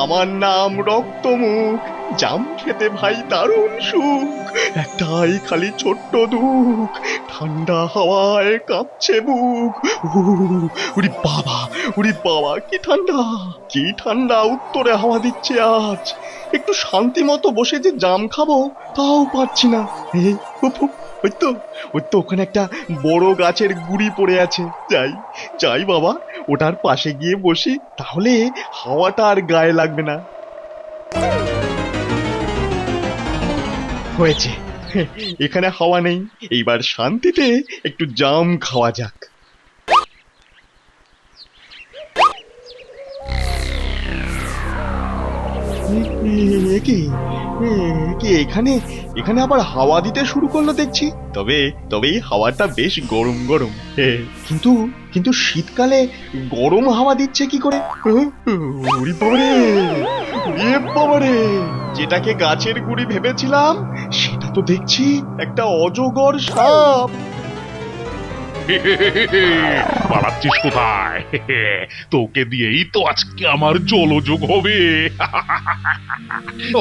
আমার নাম রক্তমুখ। জাম খেতে ভাই দারুণ সুখ, একটাই খালি ছোট্ট দুঃখ, ঠান্ডা হাওয়ায় কাঁপছে বুক। উরি বাবা, উরি বাবা, কি ঠান্ডা, কি ঠান্ডা উত্তরে হাওয়া দিচ্ছে আজ। একটু শান্তি মতো বসে যে জাম খাবো তাও পারছি না। এই উফ, উফ, ওই তো ওখানে একটা বড় গাছের গুড়ি পড়ে আছে। যাই যাই বাবা, ওটার পাশে গিয়ে বসি, তাহলে হাওয়াটা আর গায়ে লাগবে না। হয়েছে, এখানে হাওয়া নেই, এইবার শান্তিতে একটু জাম খাওয়া যাক। এ কি, এখানে এখানে আবার হাওয়া দিতে শুরু করলো দেখছি। তবে তবে এই হাওয়াটা বেশ গরম গরম। কিন্তু কিন্তু শীতকালে গরম হাওয়া দিচ্ছে কি করে? ওরে বাবারে, ওরে বাবারে, যেটাকে গাছের গুড়ি ভেবেছিলাম সেটা তো দেখছি একটা অজগর সাপ। পালাচ্ছিস কোথায়? তোকে দিয়েই তো আজকে আমার জলযোগ হবে।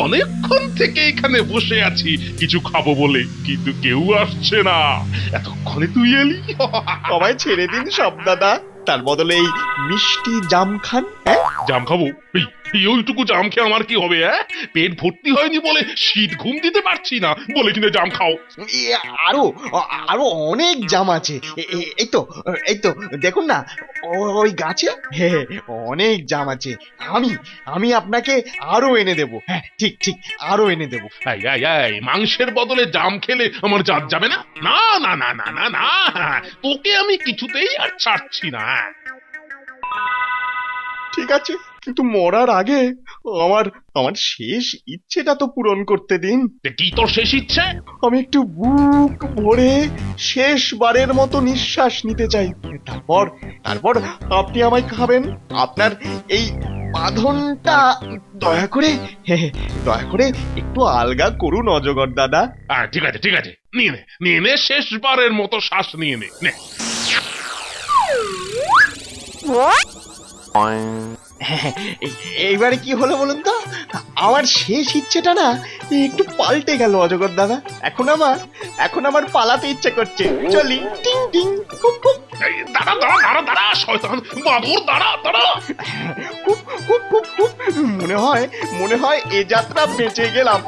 অনেকক্ষণ থেকে এখানে বসে আছি কিছু খাবো বলে, কিন্তু কেউ আসছে না। এতক্ষণে তুই এলি। আমায় ছেড়ে দিন সব দাদা, তার বদলে এই মিষ্টি জাম খান। জাম খাবো? এই ওইটুকু জাম খেয়ে আমার কি হবে? পেট ভর্তি হয়নি বলে শীত ঘুম দিতে পারছি না বলে কিনা জাম খাও? আরো আরো অনেক জাম আছে। এই তো, এই তো দেখুন না, ওই গাছে অনেক জাম আছে। আমি আমি আপনাকে আরো এনে দেবো। হ্যাঁ, ঠিক ঠিক, আরো এনে দেবো। এই মাংসের বদলে জাম খেলে আমার জাত যাবে না? না না না না না না, তোকে আমি কিছুতেই আর ছাড়ছি না। ঠিক আছে, কিন্তু মরার আগে আমার আমার শেষ ইচ্ছেটা তো পূরণ করতে দিন। কি তোর শেষ ইচ্ছে? আমি একটু বুক ভরে শেষবারের মতো নিঃশ্বাস নিতে চাই। তারপর তারপর আপনি আমায় খাবেন। আপনার এই বাঁধনটা দয়া করে একটু আলগা করুন অজগর দাদা। ঠিক আছে ঠিক আছে, নিয়ে নে শেষবারের মতো শ্বাস নিয়ে নে। এইবারে কি হলো বলুন তো? আমার শেষ ইচ্ছেটা না একটু পাল্টে গেল অজগর দাদা। এখন আমার পালাতে ইচ্ছে করছে। চলি, টিং টিং, কুপ কুপ। দাঁড়া শয়তান বাদর, দাঁড়া। Coop coop coop coop. মনে হয় এ যাত্রা বেঁচে গেলাম।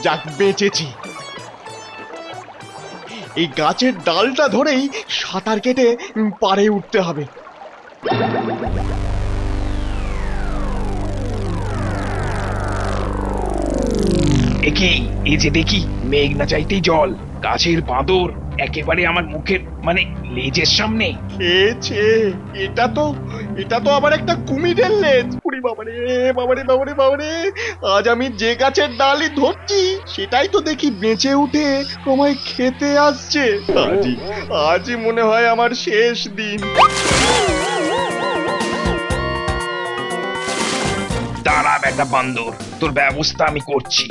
যাক বেঁচেছি। এই গাছের ডালটা ধরেই সাঁতার কেটে পাড়ে উঠতে হবে। এই যে দেখি মেঘ না চাইতেই জল, গাছের বাঁদর একেবারে আমার মুখের মানে লেজের সামনে। খেয়েছে, এটা তো আবার একটা কুমিরের লেজ। পুরি বাবারে বাবারে বাবারে বাবারে, আজ আমি যে গাছের ডালই ধরছি সেটাই তো দেখি বেঁচে উঠে আমায় খেতে আসছে। আজই মনে হয় আমার শেষ দিন। দাঁড়া বেটা বান্দর, তোর ব্যবস্থা আমি করছি।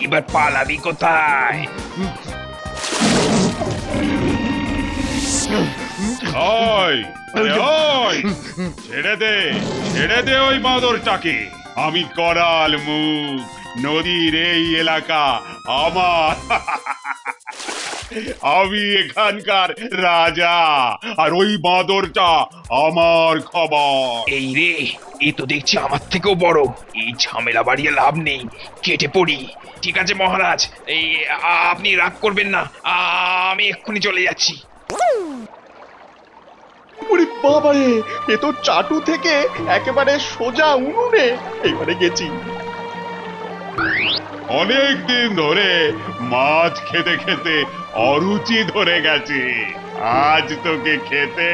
এবার পালাবি কোথায়? ছেড়ে দে ওই বাঁদরটাকে। আমি করাল মুখ, নদীর এই এলাকা আমার। আমি এখানকার রাজা, আর ওই বাঁদরটা আমার খবর। এই রে, এ তো দেখছি আমার থেকেও বড়। এই ঝামেলা বাড়িয়ে লাভ নেই, কেটে পড়ি। ঠিক আছে মহারাজ, এই আপনি রাগ করবেন না, আমি এক্ষুনি চলে যাচ্ছি। ওরে বাবারে, এ তো চাটু থেকে একেবারে সোজা উনুনে। এইবারে গেছি। অনেক দিন ধরে মাছ খেতে খেতে অরুচি ধরে গেছে। আজ তোকে খেতে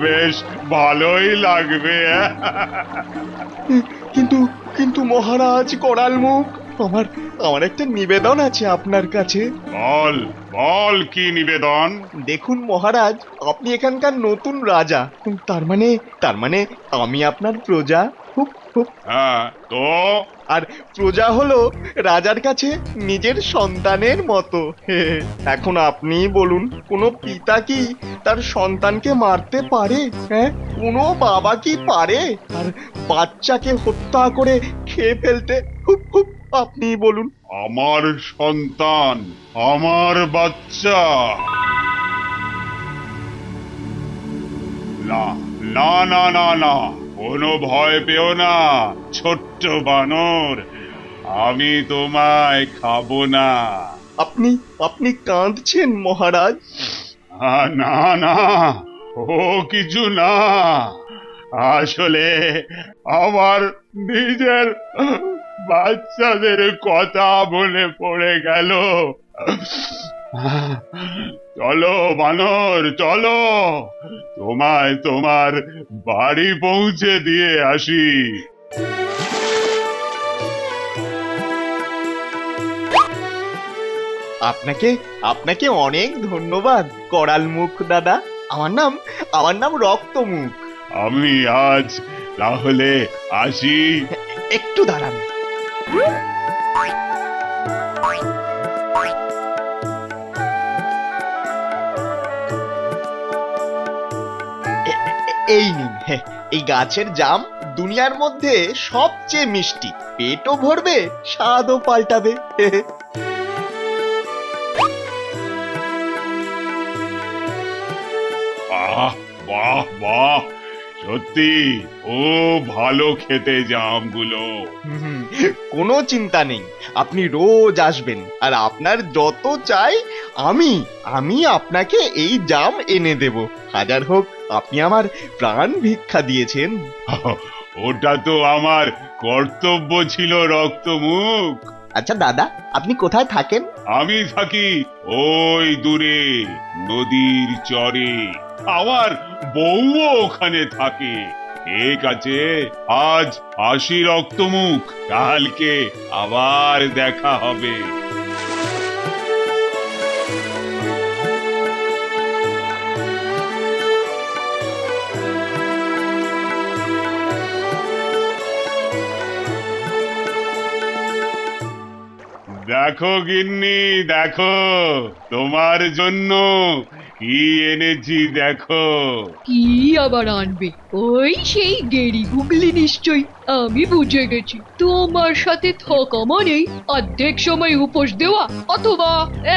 বেশ ভালোই লাগবে। কিন্তু কিন্তু মহারাজ করাল মুখ, আমার আমার একটা নিবেদন আছে আপনার কাছে। বল বল, কি নিবেদন? দেখুন মহারাজ, আপনি এখানকার নতুন রাজা, তার মানে আমি আপনার প্রজা। হুপ হুপ। হ্যাঁ, তো আর প্রজা হলো রাজার কাছে নিজের সন্তানের মতো। এখন আপনি বলুন, কোনো পিতা কি তার সন্তানকে মারতে পারে? হ্যাঁ, কোনো বাবা কি পারে আর বাচ্চাকে হত্যা করে খেয়ে ফেলতে? হুপ হুপ, আপনি বলুন। আমার সন্তান, আমার বাচ্চা? না না না না না, কোনো ভয় পেও না ছোট্ট বানর, আমি তোমায় খাবো না। আপনি আপনি কাঁদছেন মহারাজ? না না, ও কিছু না, আসলে আমার নিজের বাচ্চাদের কথা মনে পড়ে গেল। চলো বানর, চলো, তোমায় তোমার বাড়ি পৌঁছে দিয়ে আসি। আপনাকে আপনাকে অনেক ধন্যবাদ করাল মুখ দাদা। আমার নাম রক্তমুখ। আমি আজ তাহলে আসি। একটু দাঁড়ান। এই নিন, এই গাছের জাম দুনিয়ার মধ্যে সবচেয়ে মিষ্টি, পেটও ভরবে, স্বাদও পাল্টাবে। বাহ বাহ বাহ, সত্যি ও ভালো খেতে জামগুলো। হুম, কোনো চিন্তা নেই, আপনি রোজ আসবেন আর আপনার যত চাই আমি আমি আপনাকে এই জাম এনে দেব। হাজার হোক, আপনি আমার প্রাণ ভিক্ষা দিয়েছেন। ওটা তো আমার কর্তব্য ছিল রক্তমুখ। আচ্ছা দাদা, আপনি কোথায় থাকেন? আমি থাকি ওই দূরে নদীর চরে, আমার বউও ওখানে থাকে। ঠিক আছে, আজ আসি রক্তমুখ, কালকে আবার দেখা হবে। দেখো গিন্নি, দেখো তোমার জন্য কি এনেছি, দেখো। কি আবার আনবে? ওই সেই গেরি গুগলি নিশ্চয়ই। আমি বুঝে গেছি, তোমার সাথে থাকা মানেই অর্ধেক সময় উপোস দেওয়া অথবা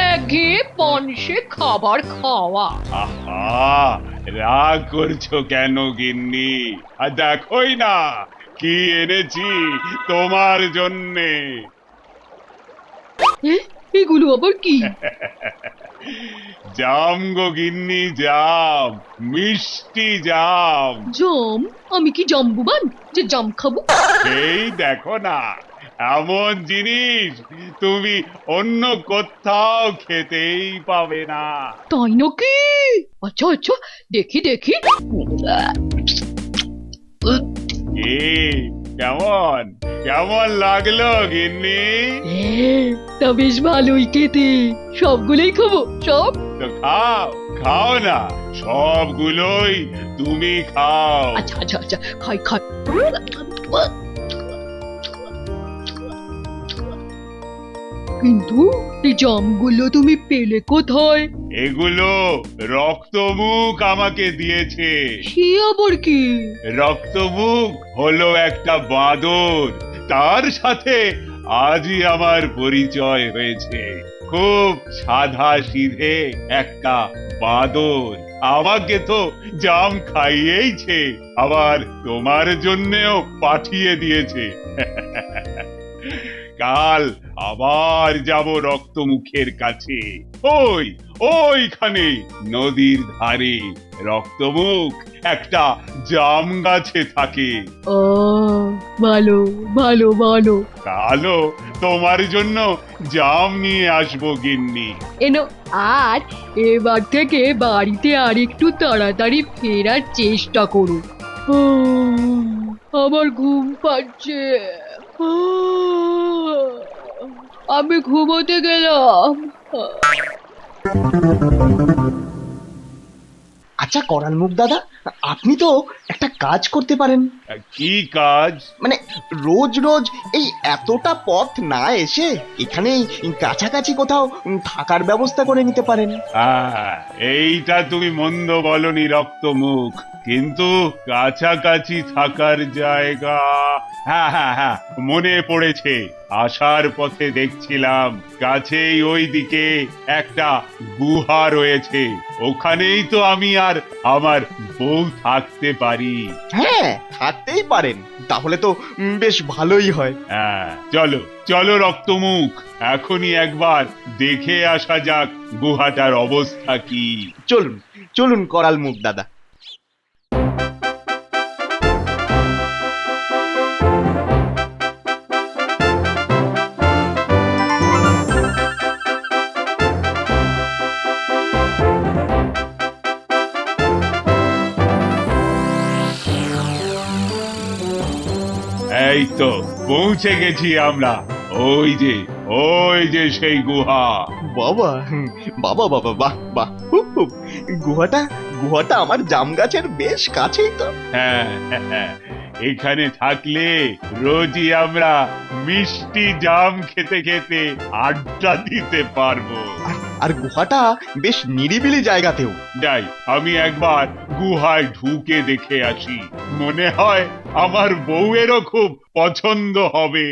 একঘেয়ে পানসে খাবার খাওয়া। আহা, রাগ করছো কেন গিন্নি? আর দেখোই না কি এনেছি তোমার জন্যে। এ, এগুলো আবার কি? জাম গো গিন্নি, জাম, মিষ্টি জাম। জাম? আমি কি জাম্বুবান যে জাম খাবো? এই দেখো না, এমন জিনিস তুমি অন্য কোথাও খেতেই পাবে না। তাই নাকি? আচ্ছা আচ্ছা, দেখি দেখি। এ, কেমন কেমন লাগলো গিন্নি? তা বেশ ভালোই খেতে। সবগুলোই খাবো, সব। তো খাও, খাও না, সবগুলোই তুমি খাও। আচ্ছা আচ্ছা আচ্ছা, খাই খাই। কিন্তু এই জামগুলো তুমি পেলে কোথায়? এগুলো রক্তমুখ আমাকে দিয়েছে। সে আবার কি? রক্তমুখ হলো একটা বাঁদর, তার সাথে আজই আমার পরিচয় হয়েছে। খুব সাদা সিধে একটা বাঁদর, আমাকে তো জাম খাইয়েইছে, আবার তোমার জন্যেও পাঠিয়ে দিয়েছে। কাল আবার যাব রক্তমুখের কাছে। ওইখানে নদীর ধারে রক্তমুখ একটা জাম গাছে থাকে। ও, ভালো ভালো ভালো। কালও তোমার জন্য জাম নিয়ে আসবো গিন্নি। এনো আর এবার থেকে বাড়িতে আর একটু তাড়াতাড়ি ফেরার চেষ্টা করুন। আমার ঘুম পাচ্ছে, আমি ঘুমোতে গেলাম। আচ্ছা করাল মুখ দাদা, আপনি তো একটা কাজ করতে পারেন। কি কাজ? মানে রোজ রোজ এই এতটা পথ না এসে এখানেই কাছাকাছি কোথাও থাকার ব্যবস্থা করে নিতে পারেন। এইটা তুমি মন্দ বলনি রক্তমুখ, কিন্তু কাছাকাছি থাকার জায়গা, হ্যাঁ হ্যাঁ হ্যাঁ মনে পড়েছে। আসার পথে দেখছিলাম কাছেই ওই দিকে একটা গুহা রয়েছে, ওখানেই তো আমি আর আমার বউ থাকতে পারি। হ্যাঁ থাকতেই পারেন, তাহলে তো বেশ ভালোই হয়। হ্যাঁ চলো চলো রক্তমুখ, এখনই একবার দেখে আসা যাক গুহাটার অবস্থা কি। চলুন চলুন করাল মুখ দাদা। এই তো পৌঁছে গেছি আমরা, ওই যে সেই গুহা। বাবা বাবা বাবা, বাহ বাহ, গুহাটা আমার জাম গাছের বেশ কাছেই তো। হ্যাঁ হ্যাঁ, এখানে থাকলে রোজই আমরা মিষ্টি জাম খেতে খেতে আড্ডা দিতে পারবো। আর গুহাটা বেশ নিরিবিলি জায়গাতেও। যাই আমি একবার গুহায় ঢুকে দেখে আসি, মনে হয় আমার বউয়েরও খুব পছন্দ হবে।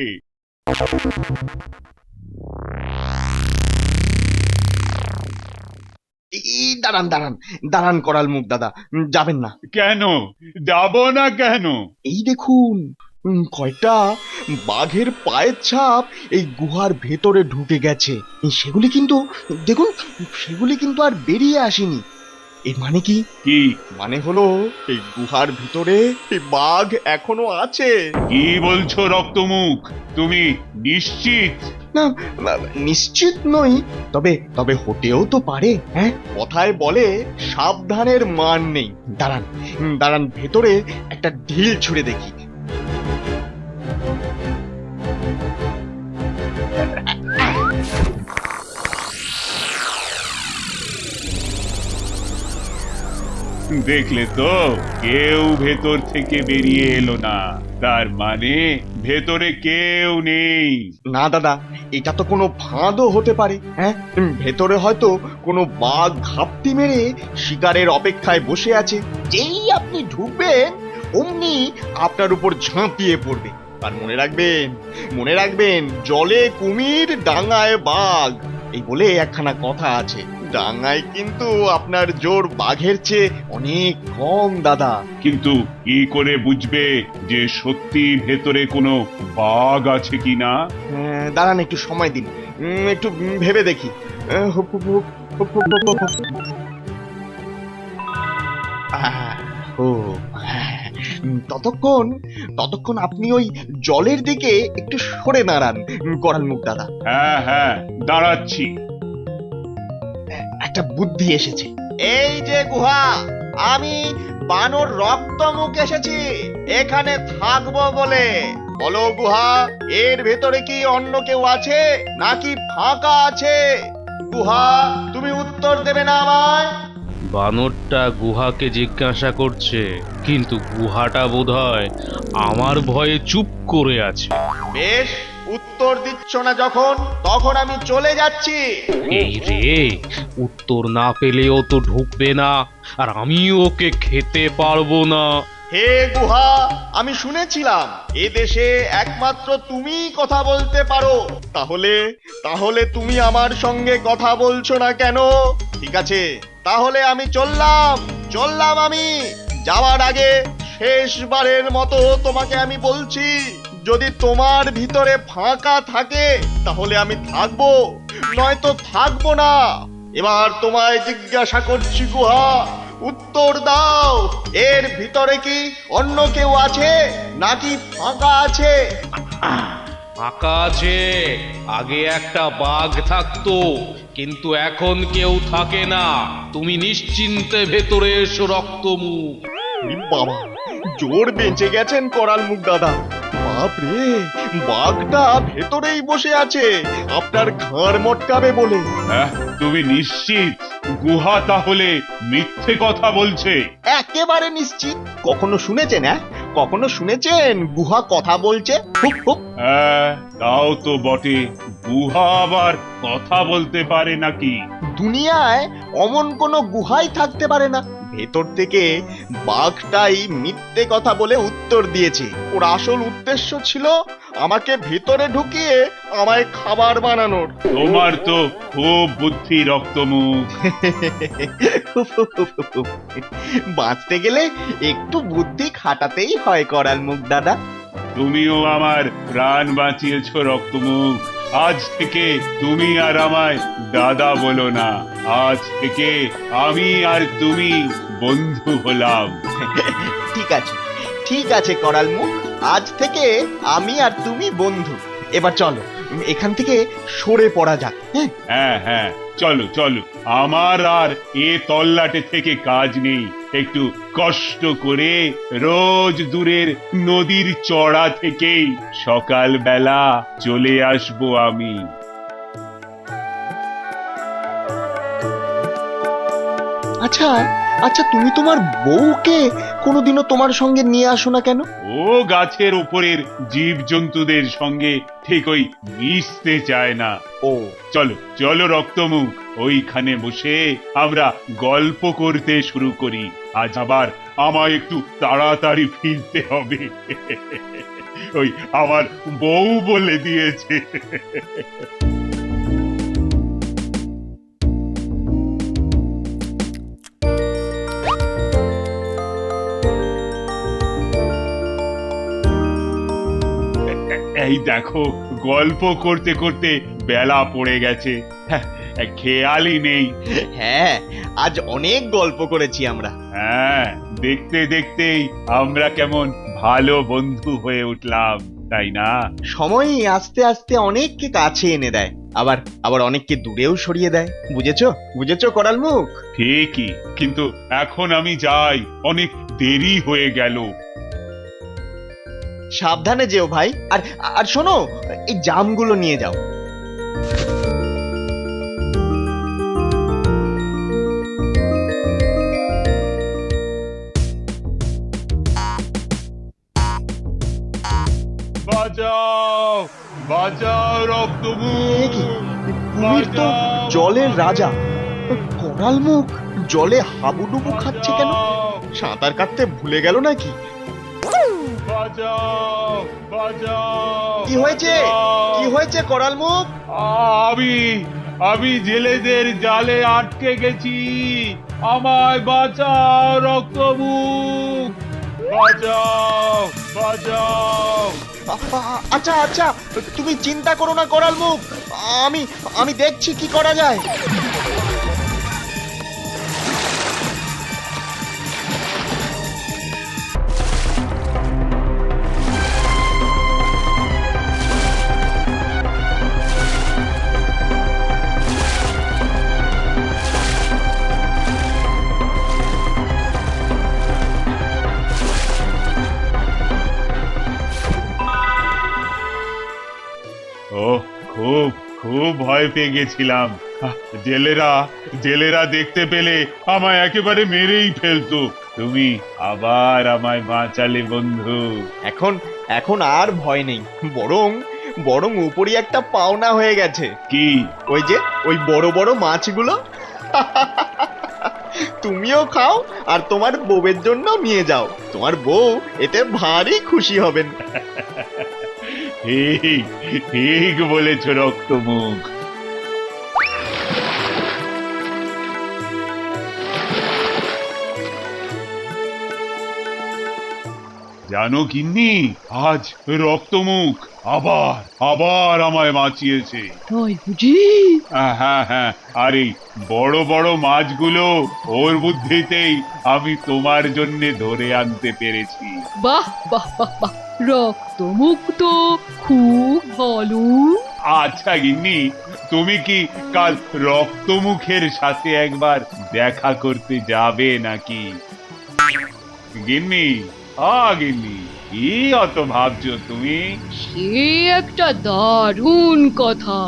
দাঁড়ান দাঁড়ান দাঁড়ান করাল মুখ দাদা, যাবেন না। কেন যাব না কেন? এই দেখুন কয়টা বাঘের পায়ের ছাপ এই গুহার ভেতরে ঢুকে গেছে। সেগুলি কিন্তু দেখুন, সেগুলি কিন্তু আর বেরিয়ে আসেনি। এর মানে কি? কি মানে হলো এই গুহার ভিতরে এই বাঘ এখনো আছে। কি বলছো রক্তমুখ, তুমি নিশ্চিত? না নিশ্চিত নই, তবে তবে হতেও তো পারে। হ্যাঁ কথায় বলে সাবধানের মান নেই। দাঁড়ান দাঁড়ান, ভেতরে একটা ঢিল ছুঁড়ে দেখি। দেখলে তো, কেউ ভেতর থেকে বেরিয়ে এলো না, তার মানে ভেতরে কেউ নেই। না দাদা, এটা তো কোনো ফাঁদও হতে পারে। হ্যাঁ ভেতরে হয়তো কোনো বাঘ ঘাপটি মেরে শিকারের অপেক্ষায় বসে আছে। যেই আপনি ঢুকবেন অমনি আপনার উপর ঝাঁপিয়ে পড়বে। আর মনে রাখবেন জলে কুমির ডাঙায় বাঘ, এই বলে একখানা কথা আছে। ডাঙায় কিন্তু আপনার জোর বাঘের চেয়ে অনেক কম দাদা। কিন্তু কি করে বুঝবে যে সত্যি ভেতরে কোনো বাঘ আছে কিনা? দাঁড়ান একটু সময় দিন, একটু ভেবে দেখি। ততক্ষণ আপনি ওই জলের দিকে একটু সরে দাঁড়ান করাল মুখ দাদা। হ্যাঁ হ্যাঁ দাঁড়াচ্ছি। একটা বুদ্ধি এসেছে। এই যে গুহা, আমি বানর রক্তমুখ এসেছি এখানে থাকবো বলে। বলো গুহা, এর ভেতরে কি অন্য কেউ আছে নাকি ফাঁকা আছে? গুহা, তুমি উত্তর দেবে না আমায়? বানরটা গুহাকে জিজ্ঞাসা করছে, কিন্তু গুহাটা বোধহয় আমার ভয়ে চুপ করে আছে। বেশ, উত্তর দিচ্ছ না যখন, তখন আমি চলে যাচ্ছি। এই রে, উত্তর না পেলেও তো ঢুকবে না, আর আমিও ওকে খেতে পারবো না। হে গুহা, আমি শুনেছিলাম এ দেশে একমাত্র তুমিই কথা বলতে পারো। তাহলে তুমি আমার সঙ্গে কথা বলছো না কেন? ঠিক আছে, তাহলে আমি চললাম। আমি যাওয়ার আগে শেষবারের মতো তোমাকে আমি বলছি, যদি তোমার ভিতরে ফাঁকা থাকে তাহলে আমি থাকবো, নয়তো থাকবো না। এবার তোমায় জিজ্ঞাসা করছি গুহা, উত্তর দাও, এর ভিতরে কি অন্য কেউ আছে নাকি ফাঁকা আছে? ফাঁকা আছে। আগে একটা বাঘ থাকতো, কিন্তু এখন কেউ থাকে না। তুমি নিশ্চিন্তে ভেতরে এসো রক্তমুখ। ওরে বাবা, জোর বেঁচে গেছেন করাল মুখ দাদা। বাপরে, বাঘটা ভেতরেই বসে আছে আপনার ঘাড় মটকাবে বলে। তুমি নিশ্চিত গুহা তাহলে মিথ্যে কথা বলছে? একেবারে নিশ্চিত। কখনো শুনেছেন কখনো শুনেছেন গুহা কথা বলছে? হুপ হুপ। হ্যাঁ, তাও তো বটে। গুহা আবার কথা বলতে পারে নাকি? দুনিয়ায় অমন কোনো গুহাই থাকতে পারে না। ভেতর থেকে বাঘটাই মিথ্যে কথা বলে উত্তর দিয়েছে। ওর আসল উদ্দেশ্য ছিল আমাকে ভেতরে ঢুকিয়ে আমায় খাবার বানানোর। তোমার তো খুব বুদ্ধি রক্তমুখ। বাঁচতে গেলে একটু বুদ্ধি খাটাতেই হয় করাল মুখ দাদা। তুমিও আমার প্রাণ বাঁচিয়েছ রক্তমুখ। আজ থেকে তুমি আর আমায় দাদা বলো না। আজ থেকে আমি আর তুমি বন্ধু হলাম। ঠিক আছে করাল মুখ, আজ থেকে আমি আর তুমি বন্ধু। এবার চলো এখান থেকে সরে পড়া যাক। হ্যাঁ হ্যাঁ, চলো চলো। আমার আর এ তল্লাটে থেকে কাজ নেই। একটু কষ্ট করে রোজ দূরের নদীর চড়া থেকেই সকালবেলা চলে আসবো আমি। আচ্ছা আচ্ছা, তুমি তোমার বউকে কোনোদিনও তোমার সঙ্গে নিয়ে আসো না কেন? ও গাছের উপরের জীবজন্তুদের সঙ্গে ঠিক ওই মিশতে চায় না। ও, চলো চলো রক্তমুখ, ওইখানে বসে আমরা গল্প করতে শুরু করি। আজ আবার আমায় একটু তাড়াতাড়ি ফিরতে হবে। ওই আমার বউ বলে দিয়েছে। এই দেখো, গল্প করতে করতে বেলা পড়ে গেছে। খেয়ালই নেই। হ্যাঁ, আজ অনেক গল্প করেছি আমরা। হ্যাঁ, দেখতে দেখতেই আমরা কেমন ভালো বন্ধু হয়ে উঠলাম, তাই না? সময়ই আস্তে আস্তে অনেককে কাছে এনে দেয়, আবার আবার অনেককে দূরেও সরিয়ে দেয়। বুঝেছো করাল মুখ? ঠিকই, কিন্তু এখন আমি যাই, অনেক দেরি হয়ে গেল। সাবধানে যেও ভাই। আর আর শোনো, এই জামগুলো নিয়ে যাও। বাঁচাও বাঁচাও রক্তমুখ, কুমির তো জলের রাজা। করাল মুখ জলে হাবুডুবু খাচ্ছে কেন? সাঁতার কাটতে ভুলে গেল নাকি? বাঁচাও বাঁচাও। কি হয়েছে করাল মুখ? আমি জেলেদের জালে আটকে গেছি, আমায় বাঁচাও রক্তমুখ, বাঁচাও বাঁচাও। আচ্ছা, তুমি চিন্তা করো না করাল মুখ, আমি দেখছি কি করা যায়। খুব খুব ভয় পেয়ে গেছিলাম। জেলেরা দেখতে পেলে আমায় একেবারে মেরেই ফেলতো। তুমি আবার আমায় বাঁচালে বন্ধু। এখন আর ভয় নেই, বরং উপরই একটা পাওনা হয়ে গেছে। কি? ওই বড় বড় মাছগুলো। তুমিও খাও আর তোমার বউয়ের জন্য নিয়ে যাও। তোমার বউ এতে ভারী খুশি হবেন। ঠিক বলেছ রক্তমুখ। জানো গিন্নি, আজ রক্তমুখ আবার আমায় বাঁচিয়েছে। হ্যাঁ, আর এই বড় বড় মাছগুলো ওর বুদ্ধিতেই আমি তোমার জন্য ধরে আনতে পেরেছি। বাহ, রক্তমুক্ত খুব ভালো। আচ্ছা গিন্নি, তুমি কি কাল রক্তমুখের সাথে একবার দেখা করতে যাবে নাকি? গিন্নি, গিন্নি, কি অত ভাবছো তুমি? সে একটা দারুণ কথা,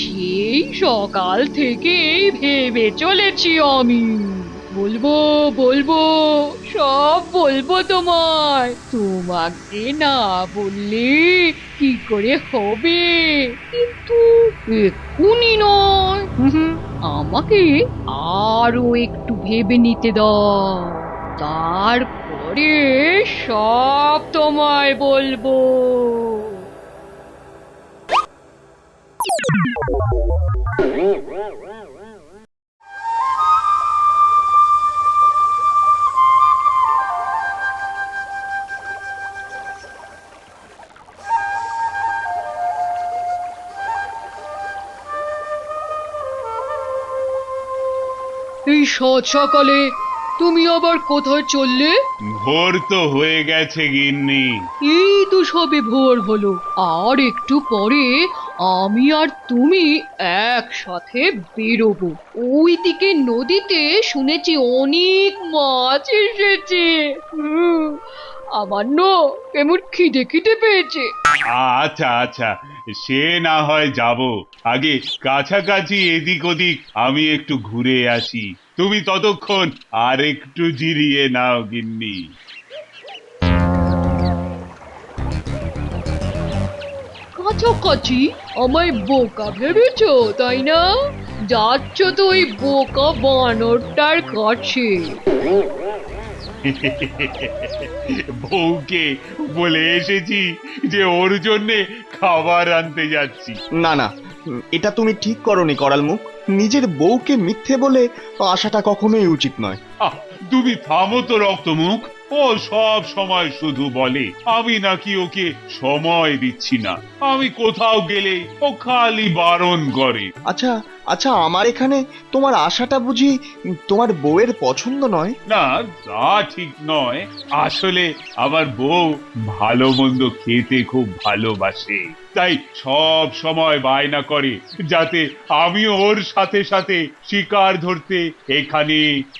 সেই সকাল থেকেই ভেবে চলেছি আমি। বলবো বলবো, সব বলবো তোমায়। তোমাকে না বললে কি করে হবে? কিন্তু এক্ষুনি নয়, আমাকে আরো একটু ভেবে নিতে দাও, তারপরে সব তোমায় বলবো। এই সাত সকালে তুমি আবার কোথায় চললে? ভোর তো হয়ে গেছে গিন্নি। এই তো সবে ভোর হলো, আর একটু পরে আমি আর তুমি একসাথে বেরোবো। ওইদিকে নদীতে শুনেছি অনেক মাছ এসেছে। আমার না কেমন খিদে খিদে পেয়েছে। আচ্ছা আচ্ছা, সে না হয় যাব, আগে কাছাকাছি এদিক ওদিক আমি একটু ঘুরে আসি। তুমি ততক্ষণ আর একটু জিরিয়ে নাও গিন্নি। কাছাকাছি আমায় বোকা ভেবেছো, তাই না? যাচ্ছ তো ওই বোকা বানরটার কাছে। বউকে বলে এসেছি যে ওর জন্যে খাবার আনতে যাচ্ছি। না না, এটা তুমি ঠিক করনি করাল মুখ। নিজের বউকে মিথ্যে বলে আসাটা কখনোই উচিত নয়। তুমি থামো তো রক্তমুখ। ও সব সময় শুধু বলে আমি নাকি ওকে সময় দিচ্ছি না, আমি কোথাও গেলে ও খালি বারণ করে। আচ্ছা আচ্ছা, আমার এখানে তোমার আশাটা বুঝি তোমার বউয়ের পছন্দ নয়? না, তা ঠিক নয়। আসলে আমার বউ ভালো মন্দ খেতে খুব ভালোবাসে, তাই সব সময় বায়না করে যাতে আমিও ওর সাথে সাথে শিকার ধরতে এখানে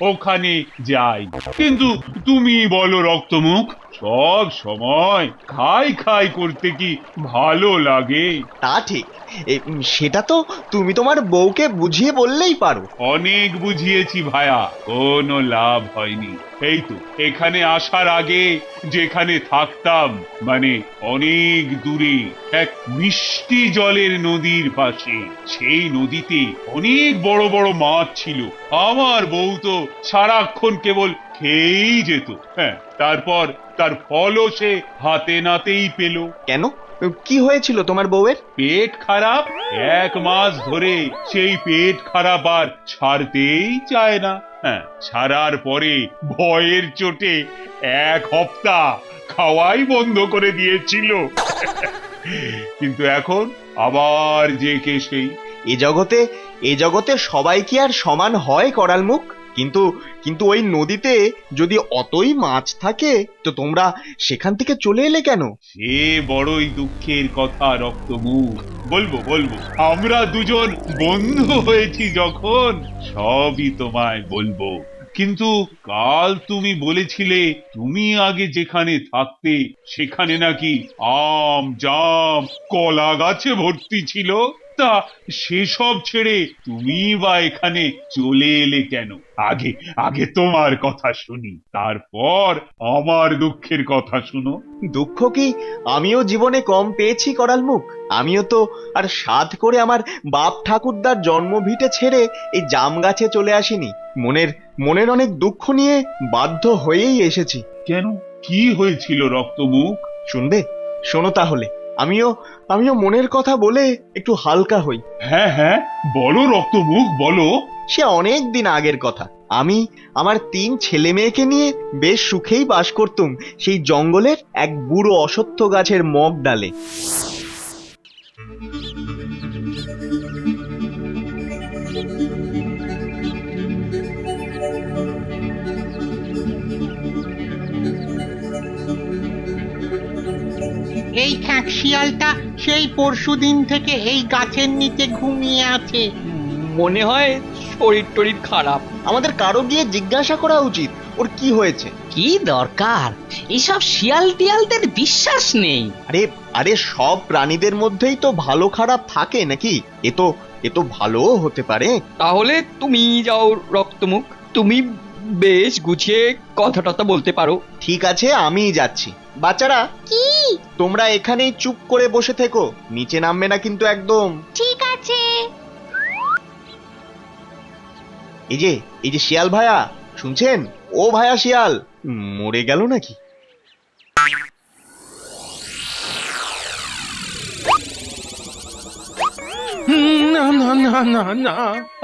ওখানে যাই। কিন্তু তুমি বলো রক্তমুখ, সব সময় খাই খাই করতে কি ভালো লাগে? তা ঠিক, সেটা তো তুমি তোমার বউকে বুঝিয়ে বললেই পারো। অনেক বুঝিয়েছি ভায়া, কোনো লাভ হয়নি। এই তো এখানে আসার আগে যেখানে থাকতাম, মানে অনেক দূরে এক মিষ্টি জলের নদীর পাশে, সেই নদীতে অনেক বড় বড় মাছ ছিল। আমার বউ তো সারাক্ষণ কেবল খেয়েই যেত। হ্যাঁ, তারপর তার ফলও সে হাতে নাতেই পেল। কেন, কি হয়েছিল তোমার বউয়ের? পেট খারাপ। 1 মাস ধরে সেই পেট খারাপ আর ছাড়তেই চায় না। হ্যাঁ, ছাড়ার পরে ভয়ের চোটে 1 হপ্তাহ খাওয়াই বন্ধ করে দিয়েছিল। কিন্তু এখন আবার যে কে সেই। এ জগতে সবাই কি আর সমান হয় করাল মুখ? কিন্তু কিন্তু ওই নদীতে যদি অতই মাছ থাকে, তো তোমরা সেখান থেকে চলে এলে কেন? সে বড়ই দুঃখের কথা রক্তমুখ। বলবো বলবো, আমরা দুজন বন্ধু হয়েছি যখন সবই তোমায় বলবো। কিন্তু কাল তুমি বলেছিলে তুমি আগে যেখানে থাকতে সেখানে নাকি আম জাম কলা গাছে ভর্তি ছিল। তা সেসব ছেড়ে তুমি বা এখানে চলে এলে কেন? আগে আগে তোমার কথা শুনি, তারপর আমার দুঃখের কথা শুনো। দুঃখ কি আমিও জীবনে কম পেয়েছি করাল মুখ? আমিও তো আর সাধ করে আমার বাপ ঠাকুরদার জন্মভিটে ছেড়ে এই জাম গাছে চলে আসিনি। মনের অনেক দুঃখ নিয়ে বাধ্য হয়েই এসেছি। কেন, কি হয়েছিল রক্তমুখ? শুনবে? শোনো তাহলে, আমিও মনের কথা বলে একটু হালকা হই। হ্যাঁ হ্যাঁ, বলো রক্তমুখ, বলো। সে অনেক দিন আগের কথা। আমি আমার 3 ছেলে মেয়েকে নিয়ে বেশ সুখেই বাস করতুম সেই জঙ্গলের এক বুড়ো অশ্বত্থ গাছের মগ ডালে। শিয়ালটা সেই পরশুদিন থেকে এই গাছের নিচে ঘুমিয়ে আছে। মনে হয় শরীর টরীর খারাপ। আমাদের কারো গিয়ে জিজ্ঞাসা করা উচিত ওর কি হয়েছে। কি দরকার, এইসব শিয়াল টিয়ালদের বিশ্বাস নেই। আরে আরে সব প্রাণীদের মধ্যেই তো ভালো খারাপ থাকে নাকি? এ তো ভালোও হতে পারে। তাহলে তুমি যাও রক্তমুখ, তুমি বেশ গুছিয়ে কথা টথা বলতে পারো। ঠিক আছে, আমিই যাচ্ছি। বাচ্চারা, কি? তোমরা এখানেই চুপ করে বসে থেকো, নিচে নামবে না কিন্তু একদম। ঠিক আছে। এই যে শিয়াল ভায়া, শুনছেন? ও ভায়া শিয়াল, মরে গেল নাকি? না না না না না,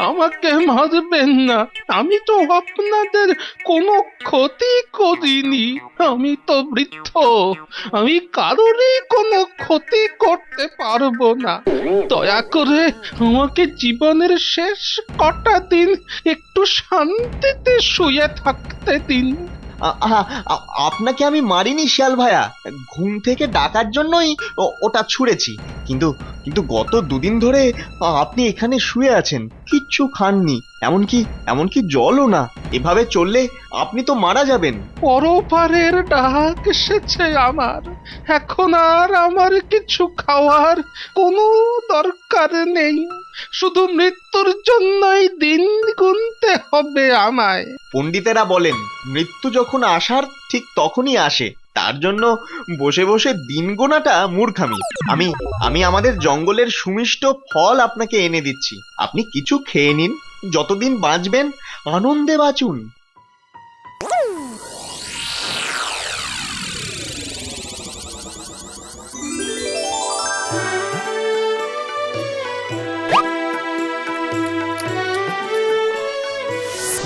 আমাকে মারবেন না। আমি তো আপনাদের কোনো ক্ষতি করিনি। আমি তো বৃদ্ধ, আমি কারোরই কোনো ক্ষতি করতে পারবো না। দয়া করে আমাকে জীবনের শেষ কটা দিন একটু শান্তিতে শুয়ে থাকতে দিন। আপনাকে আমি মারিনি শিয়াল ভায়া, ঘুম থেকে ডাকার জন্যই ওটা ছুঁড়েছি। কিন্তু গত দুদিন ধরে আপনি এখানে শুয়ে আছেন, কিচ্ছু খাননি, এমনকি জলও না। এভাবে চললে আপনি তো মারা যাবেন। পরপারের ডাক এসেছে আমার, এখন আর আমার কিছু খাওয়ার কোনো দরকার নেই। শুধু মৃত্যুর জন্যই দিন গুনতে হবে আমায়। পণ্ডিতেরা বলেন মৃত্যু যখন আসার ঠিক তখনই আসে, তার জন্য বসে বসে দিন গোনাটা মূর্খামি। আমি আমাদের জঙ্গলের সুমিষ্ট ফল আপনাকে এনে দিচ্ছি, আপনি কিছু খেয়ে নিন, যতদিন বাঁচবেন আনন্দে বাঁচুন।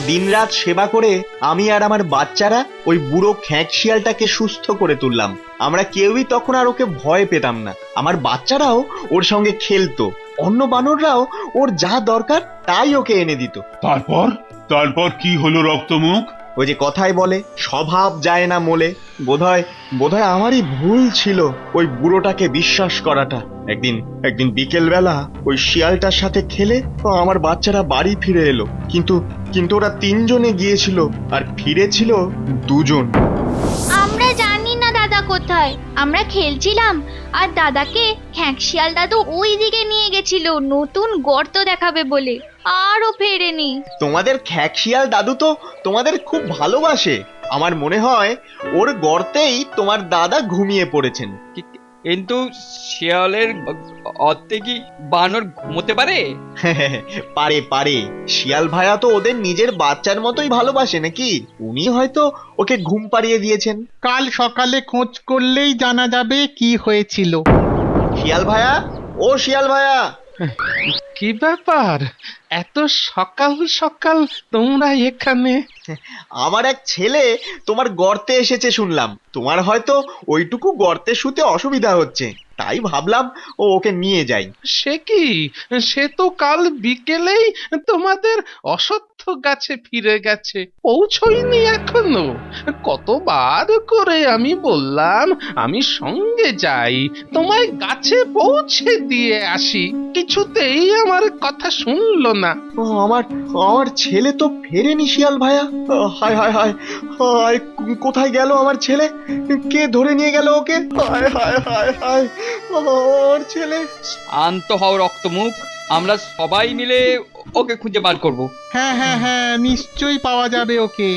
দিনরাত সেবা করে আমি আর আমার বাচ্চারা ওই বুড়ো খ্যাঁক শিয়ালটাকে সুস্থ করে তুললাম। আমরা কেউই তখন আর ওকে ভয় পেতাম না। আমার বাচ্চারাও ওর সঙ্গে খেলতো, অন্য বানররাও ওর যা দরকার তাই ওকে এনে দিত। তারপর কি হলো রক্তমুখ? ওই যে কথায় বলে স্বভাব যায় না মোলে, বোধহয় আমারই ভুল ছিল ওই বুড়োটাকে বিশ্বাস করাটা। একদিন বিকেল বেলা ওই শিয়ালটার সাথে খেলে আমার বাচ্চারা বাড়ি ফিরে এলো, কিন্তু ওরা 3 জনে গিয়েছিল আর ফিরেছিল 2 জন। আমরা জানি না দাদা কোথায়, আমরা খেলছিলাম আর দাদাকে খ্যাঁক শিয়াল দাদু ওই দিকে নিয়ে গেছিল নতুন গর্ত দেখাবে বলে, আরও ফেরেনি। তোমাদের খ্যাঁক শিয়াল দাদু তো তোমাদের খুব ভালোবাসে। আমার মনে হয় ওর গর্তেই তোমার দাদা ঘুমিয়ে পড়েছেন। কিন্তু শিয়ালের অর্থে কি বানর ঘুমোতে পারে? পারে। শিয়াল ভাইয়া তো ওদের নিজের বাচ্চার মতোই ভালোবাসে নাকি? উনি হয়তো ওকে ঘুম পাড়িয়ে দিয়েছেন। কাল সকালে খোঁজ করলেই জানা যাবে কি হয়েছিল। শিয়াল ভাইয়া, ও শিয়াল ভাইয়া। কি ব্যাপার, এত সকাল সকাল তোমরা এখানে? আমার এক ছেলে তোমার গর্তে এসেছে শুনলাম। তোমার হয়তো ওইটুকু গর্তে শুতে অসুবিধা হচ্ছে, তাই ভাবলাম ওকে নিয়ে যাই। সে কি, সে তো কাল বিকেলেই তোমাদের অশ্বত্থ গাছে ফিরে গেছে, পৌঁছয়নি এখনো। কতবার করে আমি বললাম আমি সঙ্গে যাই, তোমায় গাছে পৌঁছে দিয়ে আসি, কিছুতেই আমার কথা শুনলো না। আমার ছেলে তো ফেরেনি শিয়াল ভাইয়া। হায় হায় হায় হায়, কোথায় গেল আমার ছেলে? কে ধরে নিয়ে গেল ওকে? হায় হায় হায় হায়, আমার ছেলে। শান্ত হও রক্তমুখ, আমরা সবাই মিলে ওকে খুঁজে বার করব। হ্যাঁ, নিশ্চয়ই পাওয়া যাবে ওকে।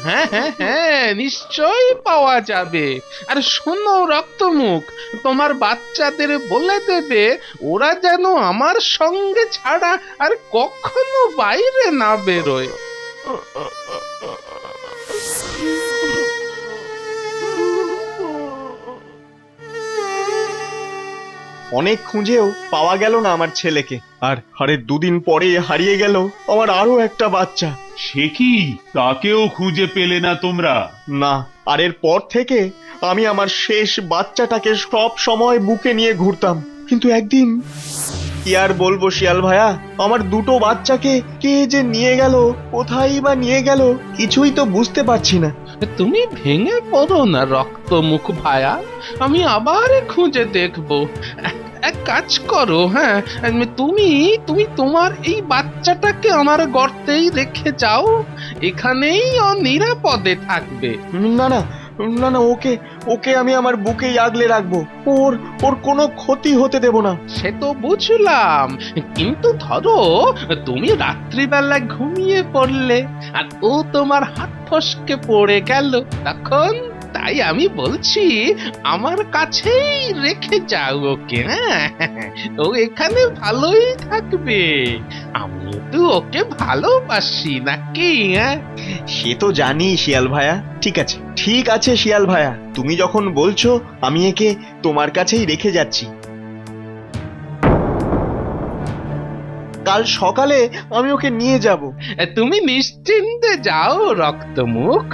হ্যাঁ, নিশ্চয়ই পাওয়া যাবে। আর শোনো রক্তমুখ, তোমার বাচ্চাদের বলে দেবে ওরা যেন আমার সঙ্গে ছাড়া আর কখনো বাইরে না বেরোয়। অনেক খুঁজেও পাওয়া গেল না আমার ছেলেকে, আর 2 দিন পরে হারিয়ে গেল আমার আরো একটা বাচ্চা। সে কি, তাকেও খুঁজে পেলে না তোমরা? না, আর এর পর থেকে আমি আমার শেষ বাচ্চাটাকে সব সময় বুকে নিয়ে ঘুরতাম। কিন্তু একদিন, কি আর বলবো শিয়াল ভাইয়া, আমার 2টো বাচ্চাকে কে যে নিয়ে গেল, কোথায় বা নিয়ে গেল, কিছুই তো বুঝতে পারছি না। তুমি ভেঙে পড়ো না রক্তমুখ ভায়া, আমি আবার খুঁজে দেখবো। এক কাজ করো, হ্যাঁ, তুমি তুমি তোমার এই বাচ্চাটাকে আমার গর্তেই রেখে যাও, এখানেই ও নিরাপদে থাকবে। না না না না, ওকে ওকে আমি আমার বুকেই আগলে রাখবো, ওর ওর কোনো ক্ষতি হতে দেব না। সে তো বুঝলাম, কিন্তু ধরো তুমি রাত্রিবেলা ঘুমিয়ে পড়লে আর ও তোমার হাত ফসকে পড়ে গেল, তখন? তাই আমি বলছি আমার কাছেই রেখে যাও ওকে, হ্যাঁ, ও এখানে ভালোই থাকবে, আমি তো ওকে ভালোবাসি নাকি? হ্যাঁ, সে তো জানি শিয়াল ভায়া। ঠিক আছে ঠিক আছে শিয়াল ভায়া, তুমি যখন বলছো আমি একে তোমার কাছেই রেখে যাচ্ছি। কাল সকালে আমি ওকে নিয়ে যাব। তুমি নিশ্চিন্তে যাও রক্তমুখ,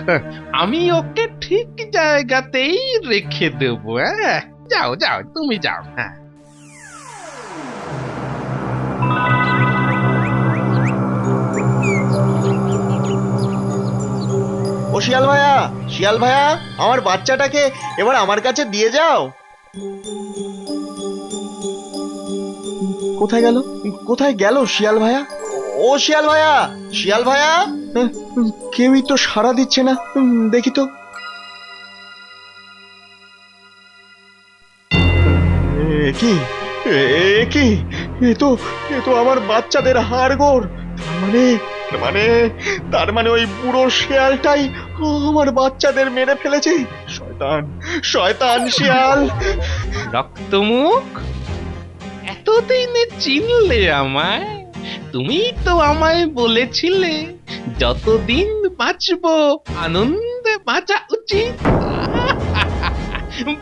আমি ওকে ঠিক জায়গাতেই রেখে দেব। হ্যাঁ, যাও যাও, তুমি যাও। হ্যাঁ, ও শিয়াল ভায়া, শিয়াল ভায়া, আমার বাচ্চাটাকে এবার আমার কাছে দিয়ে যাও। কোথায় গেল কোথায় গেল শিয়াল ভায়া? ও শিয়াল ভায়া, শিয়াল ভায়া, কেউই তো সাড়া দিচ্ছে না, দেখি তো। কি কি, এ তো আমার বাচ্চাদের হাড়গোড়। তার মানে ওই বুড়ো শিয়ালটাই আমার বাচ্চাদের মেরে ফেলেছে। শয়তান শয়তান শিয়াল। রক্তমুখ, এতদিনে চিনলে আমায়? তুমি তো আমায় বলেছিলে যতদিন বাঁচবো আনন্দে বাঁচা উচিত।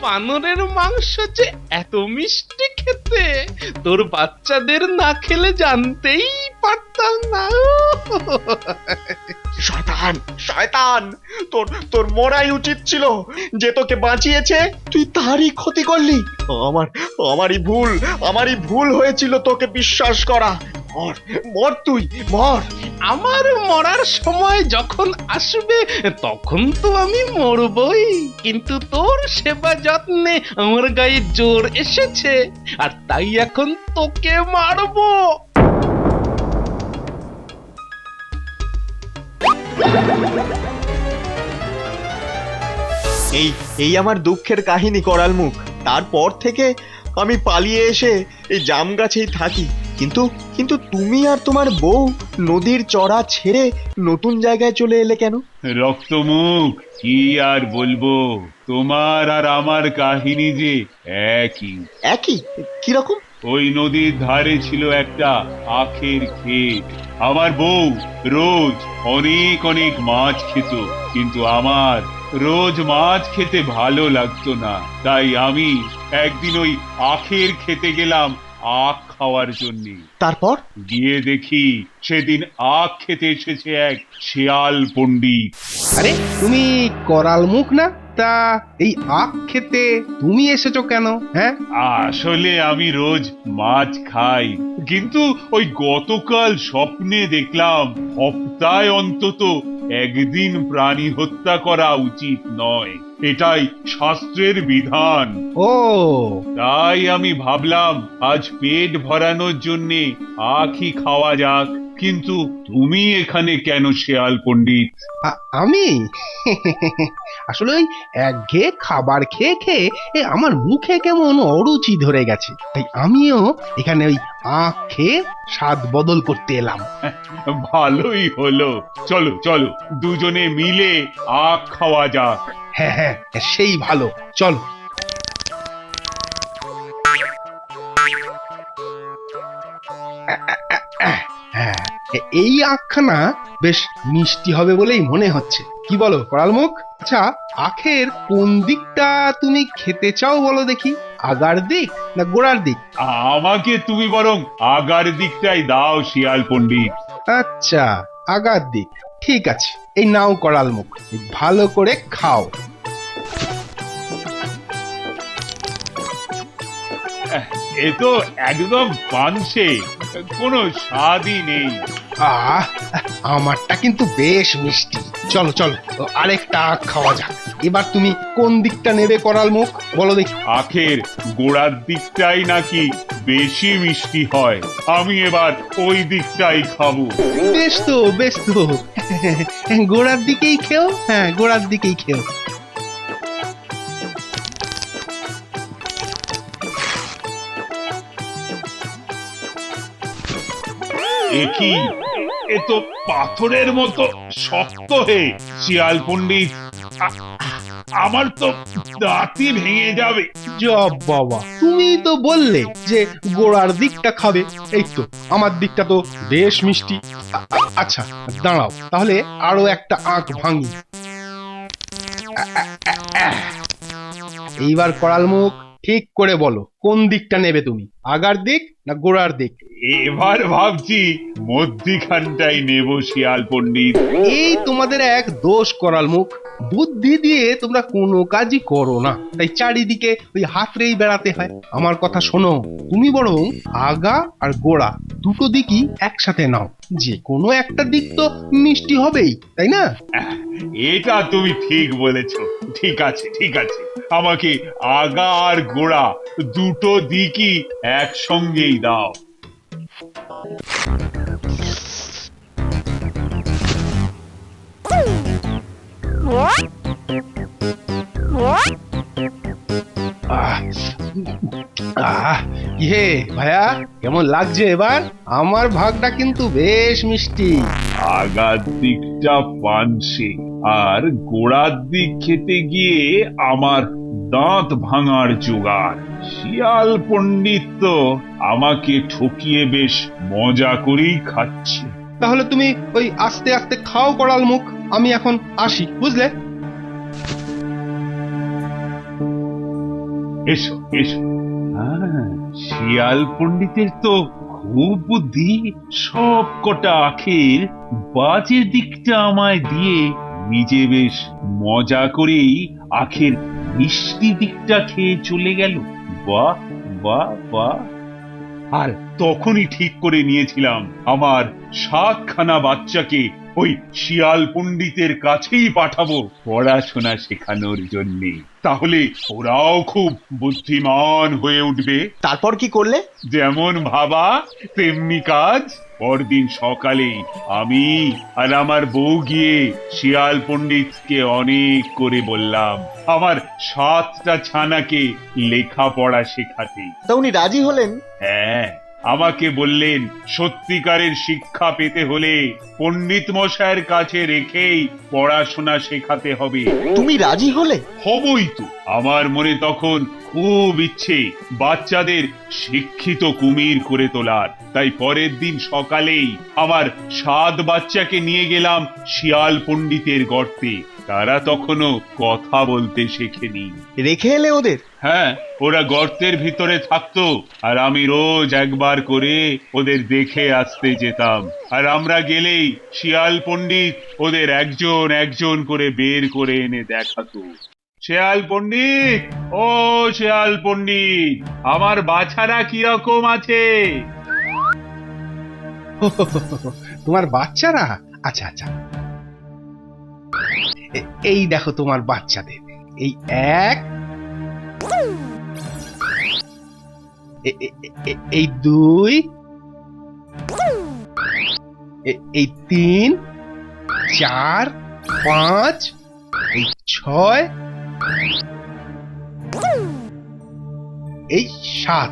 বানরের মাংস যে এত মিষ্টি খেতে তোর বাচ্চাদের না খেলে জানতেই পারতাম না। শয়তান শয়তান, তোর মরাই উচিত ছিল, যে তোকে বাঁচিয়েছে তুই তারই ক্ষতি করলি। আমারই ভুল হয়েছিল তোকে বিশ্বাস করা। মর মর, তুই মর। আমার মরার সময় যখন আসবে তখন তো আমি মরবই, কিন্তু তোর সেবা যত্নে আমার গায়ে জোর এসেছে, আর তাই এখন তোকে মারবো। এই আমার দুঃখের কাহিনী করাল মুখ। তারপর থেকে আমি পালিয়ে এসে এই জাম গাছেই থাকি, কিন্তু তুমি আর তোমার বউ নদীর চড়া ছেড়ে নতুন জায়গায় চলে এলে কেন? রক্তমুখ, কি আর বলবো, তোমার আর আমার কাহিনী যে একই। একই? কিরকম? ওই নদীর ধারে ছিল একটা আখের ক্ষেত। আমার বউ রোজ অনেক অনেক মাছ খেত, কিন্তু আমার রোজ মাছ খেতে ভালো লাগতো না। তাই আমি একদিন ওই আখের খেতে গেলাম আখ খাওয়ার জন্য। তারপর গিয়ে দেখি সেদিন আখ খেতে এসেছে এক শেয়াল পণ্ডিত। আরে তুমি করাল মুখ না? তা এই আখ খেতে তুমি এসেছো কেন? হ্যাঁ, আসলে আমি রোজ মাছ খাই, কিন্তু ওই গতকাল স্বপ্নে দেখলাম সপ্তাহে অন্তত একদিন প্রাণী হত্যা করা উচিত নয়, এটাই শাস্ত্রের বিধান। ও, তাই আমি ভাবলাম আজ পেট ভরানোর জন্যে আখই খাওয়া যাক। কিন্তু তুমি এখানে কেন শেয়াল পণ্ডিত? আমি আসলে ওই একঘেয়ে খাবার খেয়ে খেয়ে আমার মুখে কেমন অরুচি ধরে গেছে, তাই আমিও এখানে ওই আখ খেয়ে স্বাদ বদল করতে এলাম। ভালোই হলো, চলো চলো দুজনে মিলে আখ খাওয়া যাক। হ্যাঁ হ্যাঁ, সেই ভালো, চলো। হ্যাঁ, এই আখখানা বেশ মিষ্টি হবে বলেই মনে হচ্ছে, কি বলো করালমুখ? আচ্ছা, আখের কোন দিকটা তুমি খেতে চাও বলো দেখি, আগার দিক না গোড়ার দিক? আমাকে তুমি বরং আগার দিকটাই দাও শিয়াল পণ্ডিত। আচ্ছা, আগার দিক, ঠিক আছে। এই নাও করালমুখ, ভালো করে খাও। এ তো একদম পানসে, কোনো স্বাদই নেই। আমারটা কিন্তু বেশ মিষ্টি। চলো চলো, আরেকটা আখ খাওয়া যাক। এবার তুমি কোন দিকটা নেবে করাল মুখ, বলো দেখি। আখের গোড়ার দিকটাই নাকি বেশি মিষ্টি হয়, আমি এবার ওই দিকটাই খাবো। বেশ তো বেশ তো, গোড়ার দিকেই খেও, হ্যাঁ গোড়ার দিকেই খেও। এ কি, এ তো পাথরের মতো শক্ত হে শিয়াল পণ্ডিত, আমার তো দাঁতই ভেঙে যাবে। জব বাবা, তুমি তো বললে যে গোড়ার দিকটা খাবে, এই তো আমার দিকটা তো বেশ মিষ্টি। আচ্ছা দাঁড়াও, তাহলে আরো একটা আঁক ভাঙি। এইবার করাল মুখ, ঠিক করে বলো কোন দিকটা নেবে তুমি, আগার দিক না গোড়ার দিক? এবার ভাবছি মধ্যিখানটাই নেব শিয়াল পণ্ডিত। এই তোমাদের এক দোষ করাল মুখ, বুদ্ধি দিয়ে তোমরা কোনো কাজই করো না, তাই চারিদিকে ওই হাতড়েই বেড়াতে হয়। আমার কথা শোনো, তুমি বরং আগা আর গোড়া দুটো দিকই একসাথে নাও, যে কোনো একটা দিক তো মিষ্টি হবেই, তাই না? এটা তুমি ঠিক বলেছ। ঠিক আছে ঠিক আছে, আমাকে আগা আর গোড়া দুটো দিকই একসঙ্গেই দাও। ইহে ভাইয়া, কেমন লাগছে এবার? আমার ভাগটা কিন্তু বেশ মিষ্টি। আগার দিকটা পানসে, আর গোড়ার দিক খেতে গিয়ে আমার দাঁত ভাঙার জোগাড়। শিয়াল পণ্ডিত তো আমাকে ঠকিয়ে বেশ মজা করেই খাচ্ছে। তাহলে তুমি ওই আস্তে আস্তে খাও করাল মুখ, আমি এখন আসি, বুঝলে? এসো এসো। শিয়াল পণ্ডিতের তো খুব বুদ্ধি, সব কটা আখের বাজে দিকটা আমায় দিয়ে নিজে বেশ মজা করেই আখের মিষ্টি দিকটা খেয়ে চলে গেল। বাহ বাহ বাহ। আর তখনই ঠিক করে নিয়েছিলাম আমার 7খানা বাচ্চাকে ওই শিয়াল পণ্ডিতের কাছেই পাঠাবো পড়াশোনা শেখানোর জন্য, তাহলে ওরাও খুব বুদ্ধিমান হয়ে উঠবে। তারপর কি করলে? যেমন ভাবা তেমনি কাজ। পরদিন সকালে আমি আর আমার বউ গিয়ে শিয়াল পণ্ডিতকে অনেক করে বললাম আমার 7টা ছানাকে লেখাপড়া শেখাতে। তা উনি রাজি হলেন? হ্যাঁ, আমাকে বললেন সত্যিকারের শিক্ষা পেতে হলে পণ্ডিত মশাইয়ের কাছে রেখেই পড়াশোনা শেখাতে হবে। তুমি রাজি হলে? হবই তো। আমার মনে তখন খুব ইচ্ছে বাচ্চাদের শিক্ষিত কুমির করে তোলার, তাই পরের দিন সকালেই আমার 7 বাচ্চাকে নিয়ে গেলাম শিয়াল পণ্ডিতের গর্তে। তারা তখনও কথা বলতে শেখেনি। রেখে এলে ওদের? হ্যাঁ, ওরা গর্তের ভিতরে থাকতো, আর আমি রোজ একবার করে ওদের দেখে আসতে যেতাম। আর আমরা গেলেই শিয়াল পণ্ডিত ওদের একজন একজন করে বের করে এনে দেখাতো। শিয়াল পণ্ডিত, ও শিয়াল পণ্ডিত, আমার বাছারা কিরকম আছে? তোমার বাচ্চারা? আচ্ছা আচ্ছা, এই দেখো তোমার বাচ্চাদের, এই 1, এই 2, এই 3, 4, 5, এই 6, এই 7।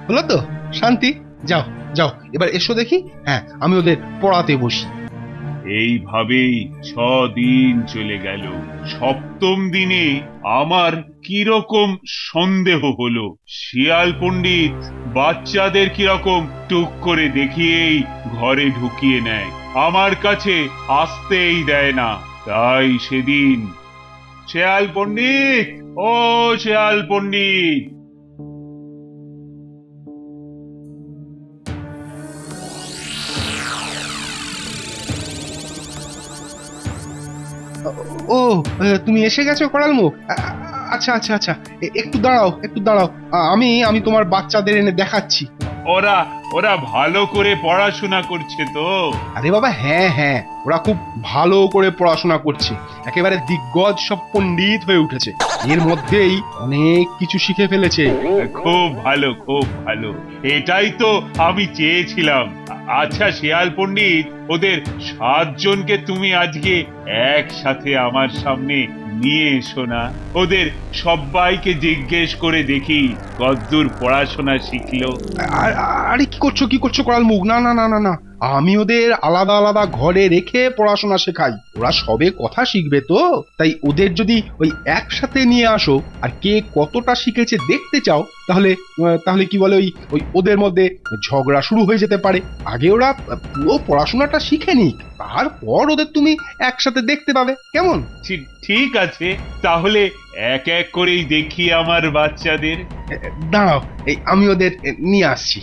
হলো তো? শান্তি, যাও যাও, এবার এসো দেখি। হ্যাঁ, আমি ওদের পড়াতে বসি। এইভাবেই 6 দিন চলে গেল। 7ম দিনে আমার কিরকম সন্দেহ হলো, শিয়াল পণ্ডিত বাচ্চাদের কিরকম টুক করে দেখিয়েই ঘরে ঢুকিয়ে নেয়, আমার কাছে আসতেই দেয় না। তাই সেদিন, শিয়াল পণ্ডিত, ও শিয়াল পণ্ডিত, ও তুমি এসে গেছো করাল মুখ? আচ্ছা আচ্ছা আচ্ছা, একটু দাঁড়াও একটু দাঁড়াও, আমি তোমার বাচ্চাদের এনে দেখাচ্ছি। ওরা ওরা ভালো করে পড়াশোনা করছে তো? আরে বাবা, হ্যাঁ হ্যাঁ, ওরা খুব ভালো করে পড়াশোনা করছে, একেবারে দিগ্গজ সব পণ্ডিত হয়ে উঠেছে, এর মধ্যেই অনেক কিছু শিখে ফেলেছে। খুব ভালো, খুব ভালো, এটাই তো আমি চেয়েছিলাম। আচ্ছা শিয়াল পণ্ডিত, ওদের 7 জনকে তুমি আজকে একসাথে আমার সামনে নিয়ে এসো না। ওদের সবাইকে জিজ্ঞেস করে দেখি কতদূর পড়াশোনা শিখলো। আরে কি করছো করাল মুখ? না না না না না, আমি ওদের আলাদা আলাদা ঘরে রেখে পড়াশোনা শেখাই। ওরা সবে কথা শিখবে তো, তাই ওদের যদি ওই একসাথে নিয়ে আসো আর কে কতটা শিখেছে দেখতে চাও, তাহলে তাহলে কি বলে ওই ওই ওদের মধ্যে ঝগড়া শুরু হয়ে যেতে পারে। আগে ওরা পুরো পড়াশোনাটা শিখে নিক, তারপর ওদের তুমি একসাথে দেখতে পাবে, কেমন? ঠিক আছে, তাহলে এক এক করেই দেখি আমার বাচ্চাদের। দাঁড়াও, এই আমি ওদের নিয়ে আসছি।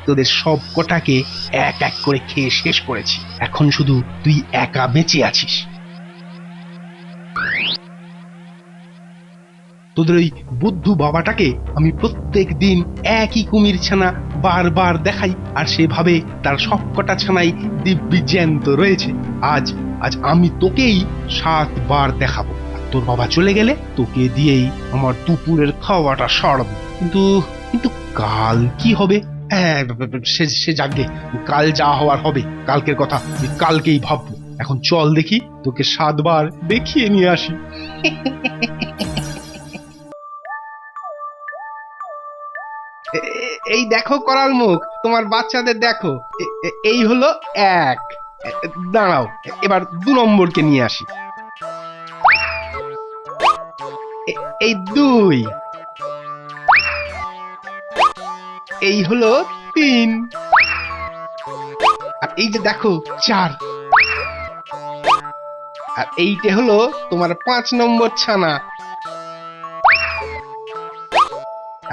তোদের সব কটাকে এক এক করে খেয়ে শেষ করেছি, এখন শুধু তুই একা বেঁচে আছিস। তোদের ওই বুদ্ধু বাবাটাকে আমি প্রত্যেক দিন একই কুমির ছানা বারবার দেখাই, আর সেভাবে তার সবকটা ছানাই দিব্যি জ্যান্ত রয়েছে। আজ আজ আমি তোকেই 7 বার দেখাবো, আর তোর বাবা চলে গেলে তোকে দিয়েই আমার দুপুরের খাওয়াটা সারবো। কিন্তু কিন্তু কাল কি হবে? সে যাকে, কাল যা হওয়ার হবে, কালকের কথা কালকেই ভাববো। এখন চল দেখি, তোকে 7 বার দেখিয়ে নিয়ে আসি। এই দেখো করাল মুখ, তোমার বাচ্চাদের দেখো, এই হলো 1। দাঁড়াও, এবার 2 নম্বরকে নিয়ে আসি। এই 2, এই হলো 3, আর এই যে দেখো 4, আর এইটা হলো তোমার 5 নম্বর ছানা,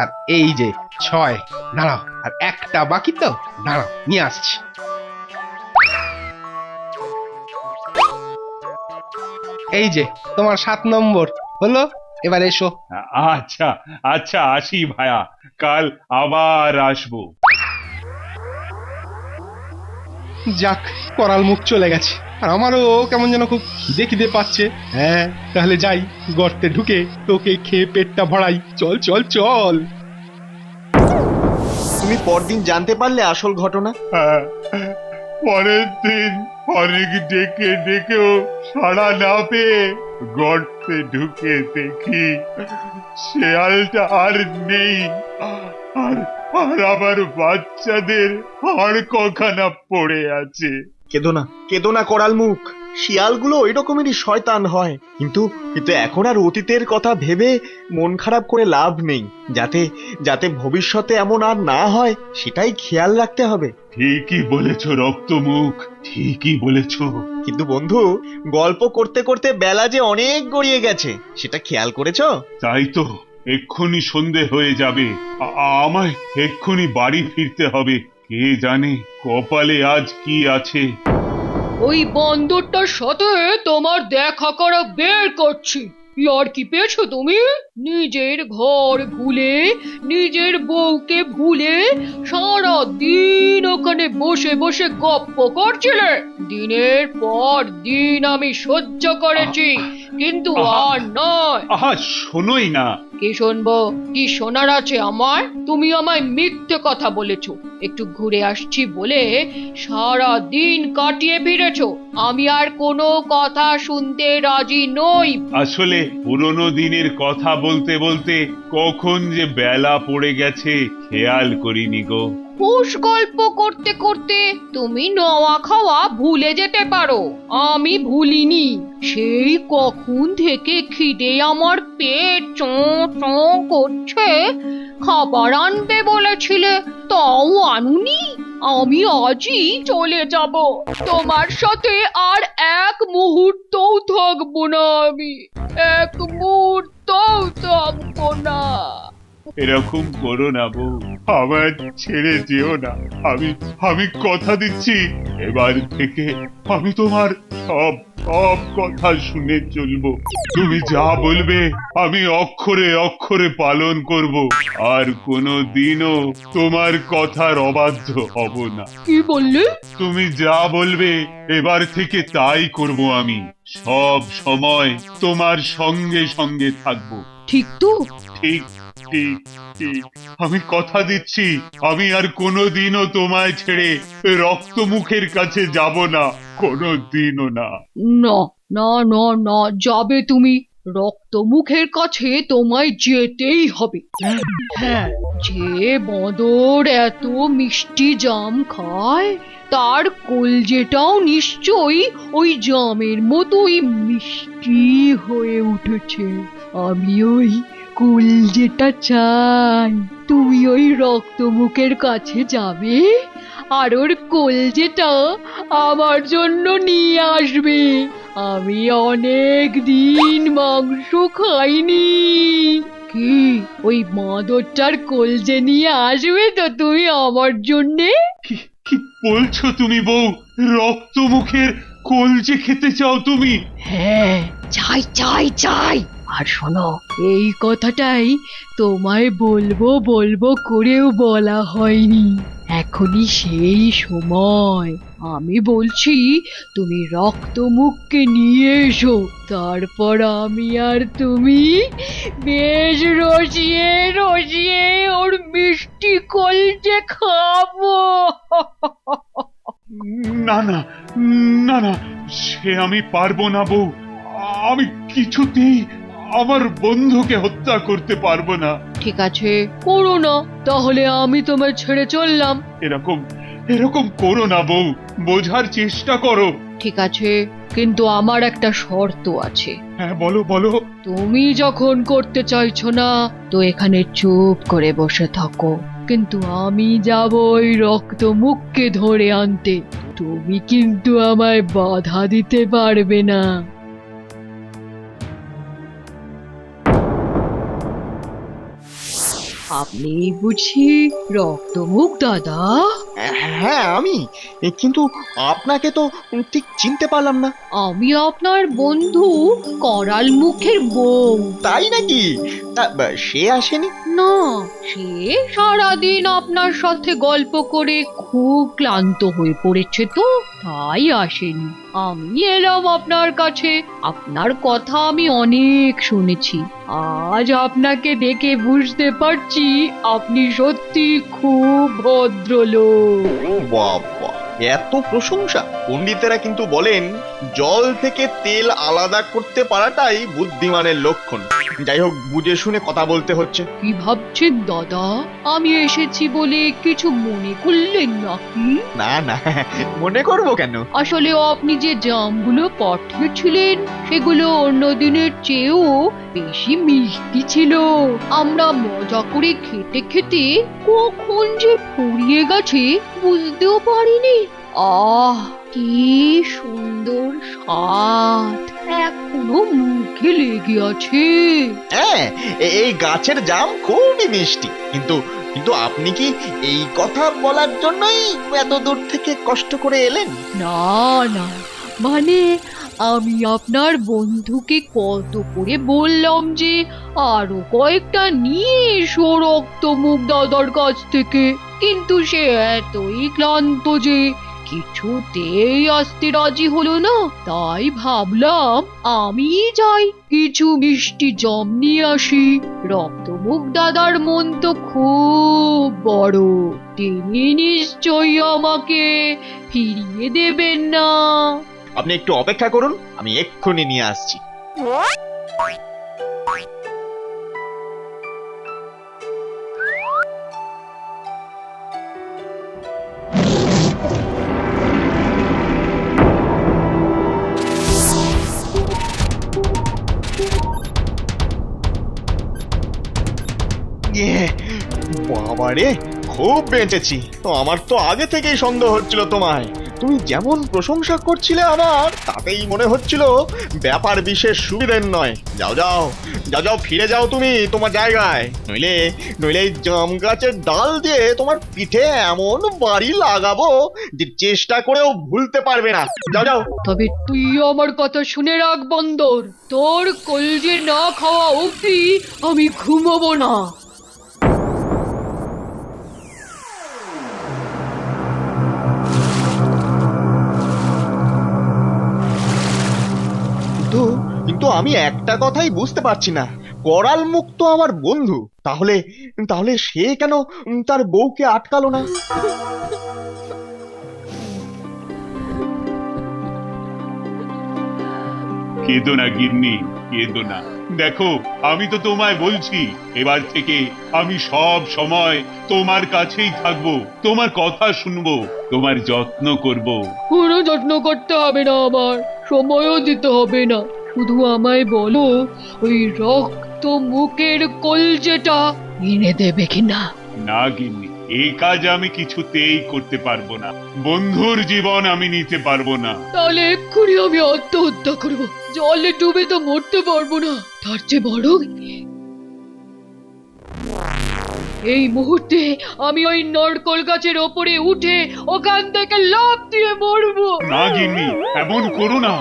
আর এই যে 6। দাঁড়াও, আর একটা বাকি তো, দাঁড়াও নিয়ে আসছি। এই যে তোমার 7 নম্বর হলো, এবার এসো। আচ্ছা আচ্ছা, আসি ভায়া, কাল আবার আসবো। যাক, করাল মুখ চলে গেছে, আর আমারও কেমন যেন খুব খিদে পাচ্ছে। হ্যাঁ, তাহলে যাই, গর্তে ঢুকে তোকে খেয়ে পেটটা ভরাই। চল চল চল। তুমি পরদিন জানতে পারলে আসল ঘটনা? পরের দিন অনেক ডেকে ডেকেও সাড়া না পেয়ে গর্তে ঢুকে দেখি শেয়ালটা আর নেই, আর আমার বাচ্চাদের হাড় কখানা পড়ে আছে। কেদো না করাল মুখ, শিয়ালগুলো ওই রকমেরই শয়তান হয়, কিন্তু এখন আর অতীতের কথা ভেবে মন খারাপ করে লাভ নেই। যাতে ভবিষ্যতে এমন আর না হয়, সেটাই খেয়াল রাখতে হবে। ঠিকই বলেছ রক্তমুখ, ঠিকই বলেছ। কিন্তু বন্ধু, গল্প করতে করতে বেলা যে অনেক গড়িয়ে গেছে, সেটা খেয়াল করেছো? তাই তো, এক্ষুনি সন্ধে হয়ে যাবে, আমায় এক্ষুনি বাড়ি ফিরতে হবে। কে জানে কপালে আজ কি আছে। ওই বন্দরটার সাথে তোমার দেখা করা বের করছি। আর কি পেয়েছো তুমি? নিজের ঘর ভুলে, নিজের বউকে ভুলে সারা দিন ওখানে বসে বসে গপ্প করছিলে। দিনের পর দিন আমি সহ্য করেছি, কিন্তু আর নয়। আহা, শোনোই না। কি শুনবো? কি শোনার আছে আমার? তুমি আমায় মিথ্যে কথা বলেছো, একটু ঘুরে আসছি বলে সারা দিন কাটিয়ে ফিরেছো। আমি আর কোনো কথা শুনতে রাজি নই। আসলে পুরনো দিনের কথা বলতে বলতে কখন যে বেলা পড়ে গেছে খেয়াল করিনি গো। খুশ গল্প করতে করতে তুমি নওয়া খাওয়া ভুলে যেতে পারো, আমি ভুলিনি। সেই কখন থেকে খিদে আমার পেট চোঁ চোঁ করছে। খাবার আনবে বলেছিলে, তাও আনুনি। আমি আজই চলে যাব, তোমার সাথে আর এক মুহূর্তও থাকবো না। আমি এক মুহূর্তও থাকবো না। এরকম করো না বউ, আমার ছেড়ে যেও না। আমি কথা দিচ্ছি, এবার থেকে আমি তোমার সব সব কথা শুনে চলবো। তুমি যা বলবে আমি অক্ষরে অক্ষরে পালন করব, আর কোনো দিনও তোমার কথার অবাধ্য হব না। কি বললে? তুমি যা বলবে এবার থেকে তাই করব। আমি সব সময় তোমার সঙ্গে সঙ্গে থাকবো। ঠিক তো? ঠিক ঠিক ঠিক, আমি কথা দিচ্ছি, আমি আর কোনোদিনও তোমায় ছেড়ে রক্তমুখের কাছে যাব না, কোনোদিনও না। না না না না, যাবে তুমি। রক্তমুখের কাছে তোমায় যেতেই হবে। হ্যাঁ, যে বাঁদর এত মিষ্টি জাম খায় তার কলজেটাও নিশ্চয়ই ওই জামের মতোই মিষ্টি হয়ে উঠেছে। আমি ওই কলজেটা চাই। তুমি ওই রক্তমুখের কাছে যাবে আর ওর কলজেটা আমার জন্য নিয়ে আসবে। আমি অনেক দিন মাংস খাইনি। কি ওই বাঁদরটার কলজে নিয়ে আসবে তো তুমি আমার জন্যে? কি কি বলছো তুমি বউ? রক্তমুখের কলজে খেতে চাও তুমি? হ্যাঁ, চাই চাই চাই। আর শোনো, এই কথাটাই তোমায় বলবো বলবো করেও বলা হয়নি। এখনই সেই সময়। আমি বলছি তুমি রক্তমুখকে নিয়ে এসো, তারপর আমি আর তুমি বেশ রসিয়ে রসিয়ে ওর মিষ্টি কলজে খাবো। না না না না, সে আমি পারবো না বউ। আমি কিছুতেই আমার বন্ধুকে হত্যা করতে পারবো না। ঠিক আছে, করো না, তাহলে আমি তোমায় ছেড়ে চললাম। এরকম এরকম করো না বউ, বোঝার চেষ্টা করো। ঠিক আছে, কিন্তু আমার একটা শর্ত আছে। হ্যাঁ বলো বলো। তুমি যখন করতে চাইছো না তো এখানে চুপ করে বসে থাকো, কিন্তু আমি যাব ওই রক্তমুখকে ধরে আনতে। তুমি কিন্তু আমায় বাধা দিতে পারবে না। আপনি বুঝি রক্তমুখ দাদা? হ্যাঁ আমি, কিন্তু আপনাকে তো ঠিক চিনতে পারলাম না। আমি আপনার বন্ধু করাল মুখের বউ। তাই নাকি? সে আসেনি? না, সে সারাদিন আপনার সাথে গল্প করে খুব ক্লান্ত হয়ে পড়েছে তো তাই আসেনি। আমি এলাম আপনার কাছে। আপনার কথা আমি অনেক শুনেছি। আজ আপনাকে দেখে বুঝতে পারছি আপনি সত্যি খুব ভদ্রলোক। বাবা, এত প্রশংসা! পণ্ডিতেরা কিন্তু বলেন জল থেকে তেল আলাদা করতে পারাটাই বুদ্ধিমানের লক্ষণ। যাই হোক, বুঝে শুনে কথা বলতে হচ্ছে। কি ভাবছেন দাদা? আমি এসেছি বলে কিছু মনে করলেন নাকি? না না, মনে করবো কেন? আসলে আপনি যে জামগুলো পাঠিয়েছিলেন সেগুলো অন্য দিনের চেয়েও বেশি মিষ্টি ছিল। আমরা মজা করে খেতে খেতে কখন যে ফুরিয়ে গেছে বুঝতেও পারিনি। আহ, কি সুন্দর স্বাদ, এখনো মুখে লেগে আছে। হ্যাঁ, এই গাছের জাম খুবই মিষ্টি। কিন্তু কিন্তু আপনি কি এই কথা বলার জন্যই এত দূর থেকে কষ্ট করে এলেন? না না, মানে আমি আপনার বন্ধুকে কত করে বললাম যে আরো কয়েকটা নিয়ে এসো রক্তমুখ দাদার কাছ থেকে, কিন্তু সে এতই ক্লান্ত যে কিছুতেই আসতে রাজি হলো না। তাই ভাবলাম আমি যাই, কিছু মিষ্টি জম নিয়ে আসি। রক্তমুখ দাদার মন তো খুব বড়, তিনি নিশ্চয়ই আমাকে ফিরিয়ে দেবেন না। আপনি একটু অপেক্ষা করুন, আমি এক্ষুনি নিয়ে আসছি। বাবারে, খুব বেঁচেছি তো। আমার তো আগে থেকেই সন্দেহ হচ্ছিল তোমায়। তুমি যেমন প্রশংসা করছিলে আমার, তাতেই মনে হচ্ছিল ব্যাপার বিশেষ সুবিধের নয়। যাও যাও যাও যাও, ফিরে যাও তুমি তোমার জায়গায়, নইলে নইলে এই জাম গাছের ডাল দিয়ে তোমার পিঠে এমন বাড়ি লাগাবো যে চেষ্টা করেও ভুলতে পারবে না। যাও যাও। তবে তুই আমার কথা শুনে রাখ বন্দর, তোর কলজে না খাওয়া অবধি আমি ঘুমাবো না। কিন্তু কিন্তু আমি একটা কথাই বুঝতে পারছি না, করাল মুখ তো আমার বন্ধু, তাহলে তাহলে সে কেন তার বউকে আটকালো না? কেঁদো না গিন্নি, কেঁদো না। দেখো, আমি তো তোমায় বলছি, এবার থেকে আমি সব সময় তোমার কাছেই থাকবো, তোমার কথা শুনবো, তোমার যত্ন করব। কোনো যত্ন করতে হবে না, আমার সময়ও দিতে হবে না। শুধু আমায় বলো ওই রক্ত মুখের কলজেটা এনে দেবে কিনা। না গিন্নি, এই কাজ আমি কিছুতেই করতে পারবো না। বন্ধুর জীবন আমি নিতে পারবো না। তাহলে এক্ষুনি আমি আত্মহত্যা করবো, জলে ডুবে তো মরতে পারবো না। তার চেয়ে বরং এই মুহূর্তে আমি ওই নারকোল গাছের ওপরে উঠে ওখান থেকে লাফ দিয়ে মরবো। না গিন্নি, এমন করো না।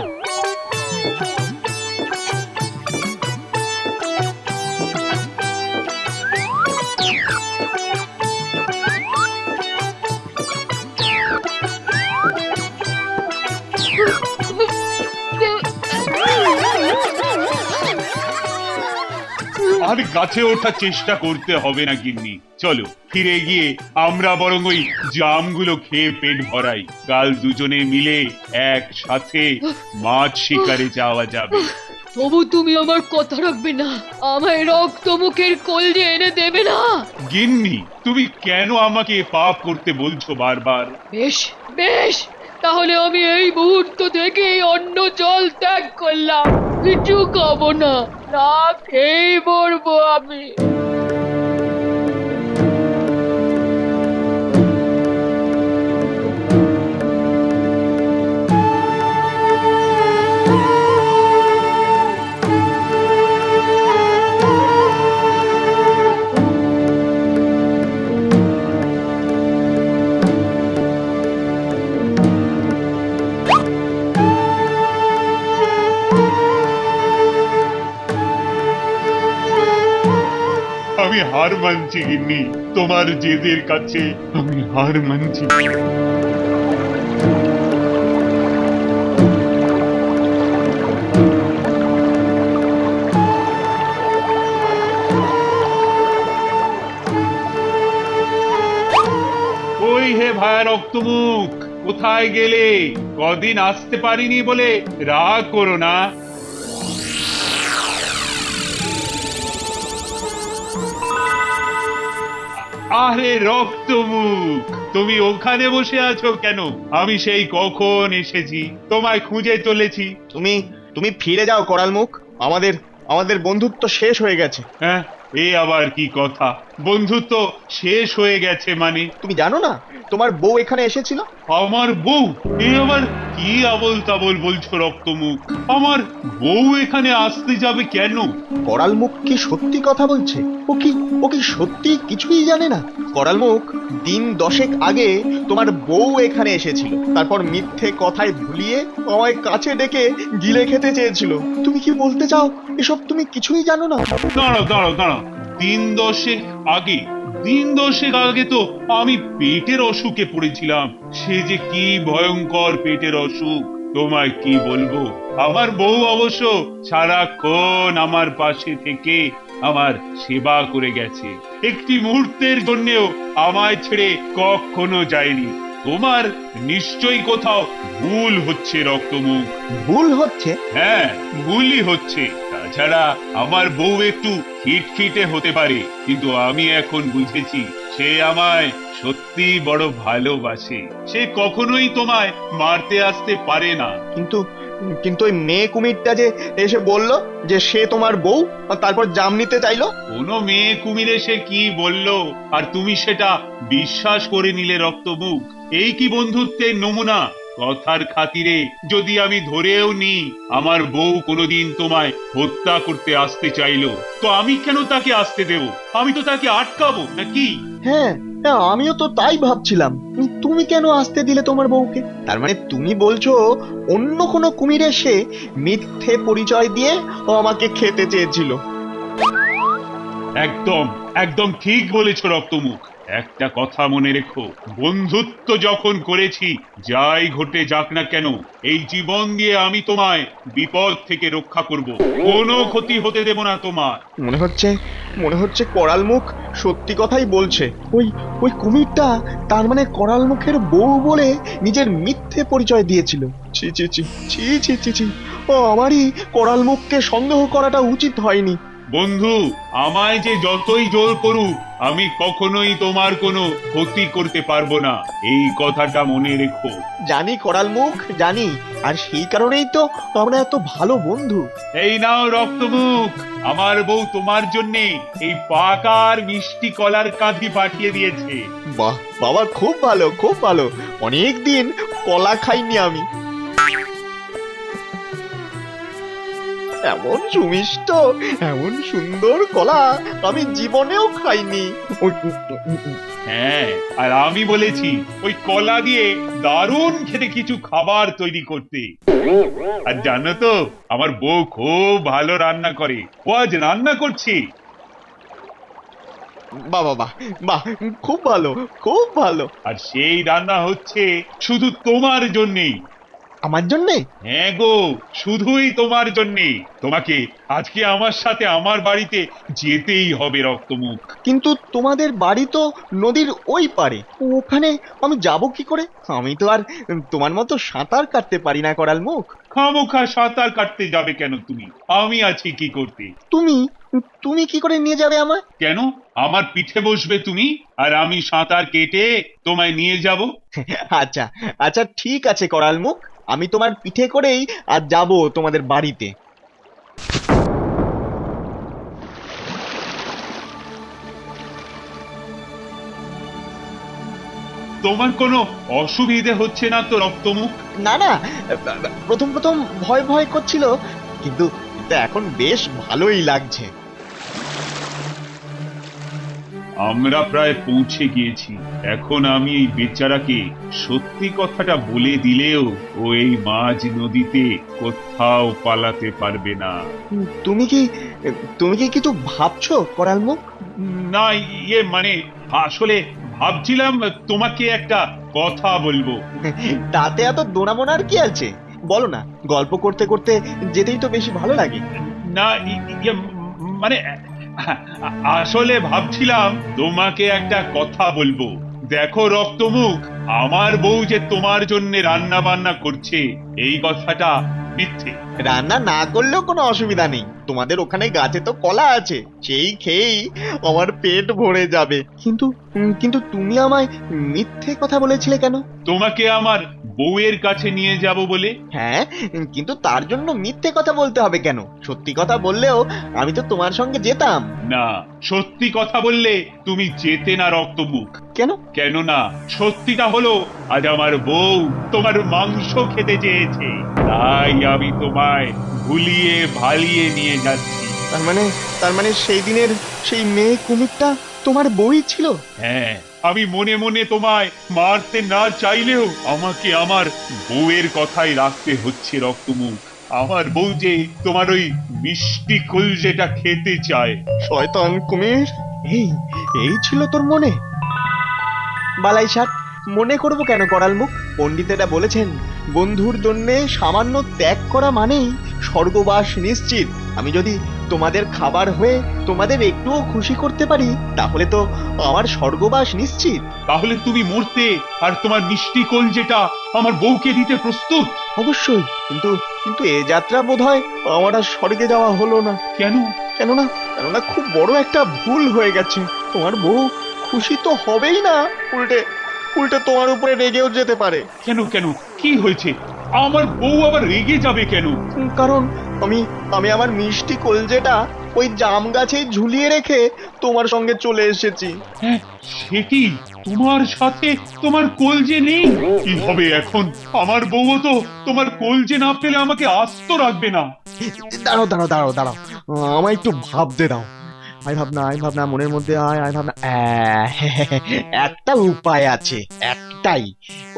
আর গাছে ওঠার চেষ্টা করতে হবে না গিন্নি, চলো ফিরে গিয়ে আমরা বরং ওই জামগুলো খেয়ে পেট ভরাই। কাল দুজনে মিলে একসাথে মাছ শিকারে যাওয়া যাবে। তবু তুমি আমার কথা রাখবে না, আমায় রক্ত মুখের কলজে এনে দেবে না। গিন্নি, তুমি কেন আমাকে পাপ করতে বলছো বারবার? বেশ বেশ, তাহলে আমি এই মুহূর্ত থেকে অন্য জল ত্যাগ করলাম, কিছু খাবো না, না খেয়ে মরবো আমি। আমি হার মানছি গিন্নি, তোমার জেদের কাছে আমি হার মানছি। ওই হে ভায়া রক্তমুখ, কোথায় গেলে? কদিন আসতে পারিনি বলে রাগ করো না। আরে রক্তমুখ, তুমি ওখানে বসে আছো কেন? আমি সেই কখন এসেছি, তোমায় খুঁজে চলেছি। তুমি তুমি ফিরে যাও করাল মুখ, আমাদের আমাদের বন্ধুত্ব শেষ হয়ে গেছে। হ্যাঁ, এ আবার কি কথা? বন্ধুত্ব শেষ হয়ে গেছে মানে? তুমি জানো না তোমার বউ এখানে এসেছিল? আমার বউ? এ আবার কি আবল তাবল বলছো রক্তমুখ? আমার বউ এখানে আসতে যাবে কেন? করাল মুখ কি সত্যি কথা বলছে? ও কি সত্যি কিছুই জানে না? করাল মুখ, দিন 10 আগে তোমার বউ এখানে এসেছিল, তারপর মিথ্যে কথায় ভুলিয়ে আমায় কাছে ডেকে গিলে খেতে চেয়েছিল। তুমি কি বলতে চাও এসব তুমি কিছুই জানো না? দাঁড়াও দাঁড়াও দাঁড়াও, দিন 10 আগে? দিন 10 আগে তো আমি পেটের অসুখে পড়েছিলাম। সে যে কি ভয়ঙ্কর পেটের অসুখ, তোমায় কি বলবো। আমার বউ অবশ্য সারাক্ষণ আমার পাশে থেকে আমার সেবা করে গেছে, একটি মুহূর্তের জন্যেও আমায় ছেড়ে কখনো যায়নি। তোমার নিশ্চয়ই কোথাও ভুল হচ্ছে রক্তমুখ। ভুল হচ্ছে? হ্যাঁ, ভুলই হচ্ছে। তাছাড়া আমার বউ একটু খিটখিটে হতে পারে, কিন্তু আমি এখন বুঝেছি সে আমায় সত্যি বড় ভালোবাসে। সে কখনোই তোমায় মারতে আসতে পারে না। কিন্তু কিন্তু ওই মেয়ে কুমিরটা যে এসে বলল যে সে তোমার বউ, তারপর জাম নিতে চাইলো। কোনো মেয়ে কুমির এসে কি বললো আর তুমি সেটা বিশ্বাস করে নিলে রক্তমুখ? এই কি বন্ধুত্বের নমুনা? কথার খাতিরে যদি আমি ধরেও নি আমার বউ কোনোদিন তোমায় হত্যা করতে আসতে চাইলো, তো আমি কেন তাকে আসতে দেব? আমি তো তাকে আটকাবো নাকি? হ্যাঁ হ্যাঁ, আমিও তো তাই ভাবছিলাম। তুমি কেন আসতে দিলে তোমার বউকে? তার মানে তুমি বলছো অন্য কোনো কুমির এসে মিথ্যে পরিচয় দিয়ে আমাকে খেতে চেয়েছিল। একদম একদম ঠিক বলেছ রক্তমুখ। একটা কথা মনে রেখো, বন্ধুত্ব যখন করেছি, যাই ঘটে যাক না কেন, এই জীবন দিয়ে আমি তোমায় বিপদ থেকে রক্ষা করব, কোনো ক্ষতি হতে দেব না তোমার। মনে হচ্ছে করাল মুখ সত্যি কথাই বলছে। ওই কুমিরটা তার মানে করাল মুখের বউ বলে নিজের মিথ্যে পরিচয় দিয়েছিল। ছি ছি ছি ছি ছি ছি ছি, ও আমারই করাল মুখকে সন্দেহ করাটা উচিত হয়নি। বন্ধু, আমায় যে যতই জোর করুক, আমি কখনোই তোমার কোনো ক্ষতি করতে পারবো না, এই কথাটা মনে রেখো। জানি করাল মুখ, জানি, আর সেই কারণেই তো আমরা এত ভালো বন্ধু। এই নাও রক্তমুখ, আমার বউ তোমার জন্যে এই পাকার মিষ্টি কলার কাঁধি পাঠিয়ে দিয়েছে। বাহ বাবা, খুব ভালো খুব ভালো, অনেক দিন কলা খাইনি আমি। এমন সুমিষ্ট, এমন সুন্দর কলা আমি জীবনেও খাইনি। হ্যাঁ, আর আমি বলেছি ওই কলা দিয়ে দারুণ খেতে কিছু খাবার তৈরি করতে। আর জানো তো, আমার বউ খুব ভালো রান্না করে, ও আজ রান্না করছে। বাহ বাহ বাহ বাহ, খুব ভালো খুব ভালো। আর সেই রান্না হচ্ছে শুধু তোমার জন্যেই। আমার জন্যে? হ্যাঁ গো, শুধুই তোমার জন্যে। তোমাকে আজকে আমার সাথে আমার বাড়িতে যেতেই হবে রক্তমুখ। কিন্তু তোমাদের বাড়ি তো নদীর ওই পারে, ওখানে আমি যাব কি করে? আমি তো আর তোমার মতো সাঁতার কাটতে পারি না করাল মুখ। খামোখা সাঁতার কাটতে যাবে কেন তুমি? আমি আছি কি করতে। তুমি কি করে নিয়ে যাবে আমায়? কেন? আমার পিঠে বসবে তুমি, আর আমি সাঁতার কেটে তোমায় নিয়ে যাব। আচ্ছা আচ্ছা, ঠিক আছে করাল মুখ, আমি তোমার পিঠে করেই আজ যাব তোমাদের বাড়িতে। তোমার কোনো অসুবিধে হচ্ছে না তো রক্তমুখ? না না, প্রথম প্রথম ভয় ভয় করছিল, কিন্তু এখন বেশ ভালোই লাগছে। আমরা প্রায় পৌঁছে গিয়েছি। এখন আমি এই বেচারাকে সত্যি কথাটা বলে দিলেও ও এই মাঝ নদীতে কোথাও পালাতে পারবে না। তুমি কি কিছু ভাবছো করাল মুখ? না, মানে আসলে ভাবছিলাম তোমাকে একটা কথা বলবো। তাতে এত দোনামোনার কি আছে? বলো না, গল্প করতে করতে যেতেই তো বেশি ভালো লাগে। না, মানে আসলে ভাবছিলাম তোমাকে একটা কথা বলবো। দেখো রক্তমুখ, আমার বউ যে তোমার জন্য রান্না বান্না করছে, এই কথাটা মিথ্যে। রান্না না করলেও কোনো অসুবিধা নেই, তোমাদের ওখানে গাছে তো কলা আছে, সেই খেয়েই আমার পেট ভরে যাবে। কিন্তু তুমি আমায় মিথ্যে কথা বলেছিলে কেন? তোমাকে আমার বউয়ের কাছে নিয়ে যাব বলে। হ্যাঁ, কিন্তু তার জন্য মিথ্যে কথা বলতে হবে কেন? সত্যি কথা বললেও আমি তো তোমার সঙ্গে যেতাম। না, সত্যি কথা বললে তুমি যেতে না রক্তমুখ। কেন? কেন না, সত্যিটা হলো আজ আমার বউ তোমার মাংস খেতে চেয়েছে, তাই আমি তোমায় ভুলিয়ে ভালিয়ে নিয়ে যাচ্ছি। তার মানে সেই দিনের সেই মেয়ে কুমিরটা তোমার বই ছিল? হ্যাঁ, আমি মনে মনে তোমায় মারতে না চাইলেও আমাকে আমার বউয়ের কথাই রাখতে হচ্ছে রক্তমুখ। আমার বউ যে তোমার ওই মিষ্টি কলজেটা খেতে চায়। শয়তান কুমির, এই ছিল তোর মনে? বালাই ষাট, মনে করবো কেন করাল মুখ? পণ্ডিতেরা বলেছেন, বন্ধুর জন্যে সামান্য ত্যাগ করা মানেই স্বর্গবাস নিশ্চিত। আমি যদি তোমাদের খাবার হয়ে তোমাদের একটুও খুশি করতে পারি, তাহলে তো আমার স্বর্গবাস নিশ্চিত। তাহলে তুমি মরতে আর তোমার মিষ্টি কলজেটা আমার বউকে দিতে প্রস্তুত? অবশ্যই, কিন্তু এ যাত্রা বোধহয় আমার আর স্বর্গে যাওয়া হলো না। কেন? কেননা খুব বড় একটা ভুল হয়ে গেছে। তোমার বউ খুশি তো হবেই না, উল্টে তোমার উপরে রেগেও যেতে পারে। কেন? কি হয়েছে? আমার বউ আবার রেগে যাবে কেন? কারণ আমি আমার মিষ্টি কলজেটা ওই জাম গাছেই ঝুলিয়ে রেখে তোমার সঙ্গে চলে এসেছি। হ্যাঁ, সে কি তোমার সাথে তোমার কলজে নেই? কি হবে এখন? আমার বউও তো তোমার কলজে না পেলে আমাকে আস্ত রাখবে না। দাঁড়াও দাঁড়াও দাঁড়াও দাঁড়াও, আমায় একটু ভাবতে দাও। আয় ভাবনা মনের মধ্যে আয় ভাবনা। একটা উপায় আছে, একটাই,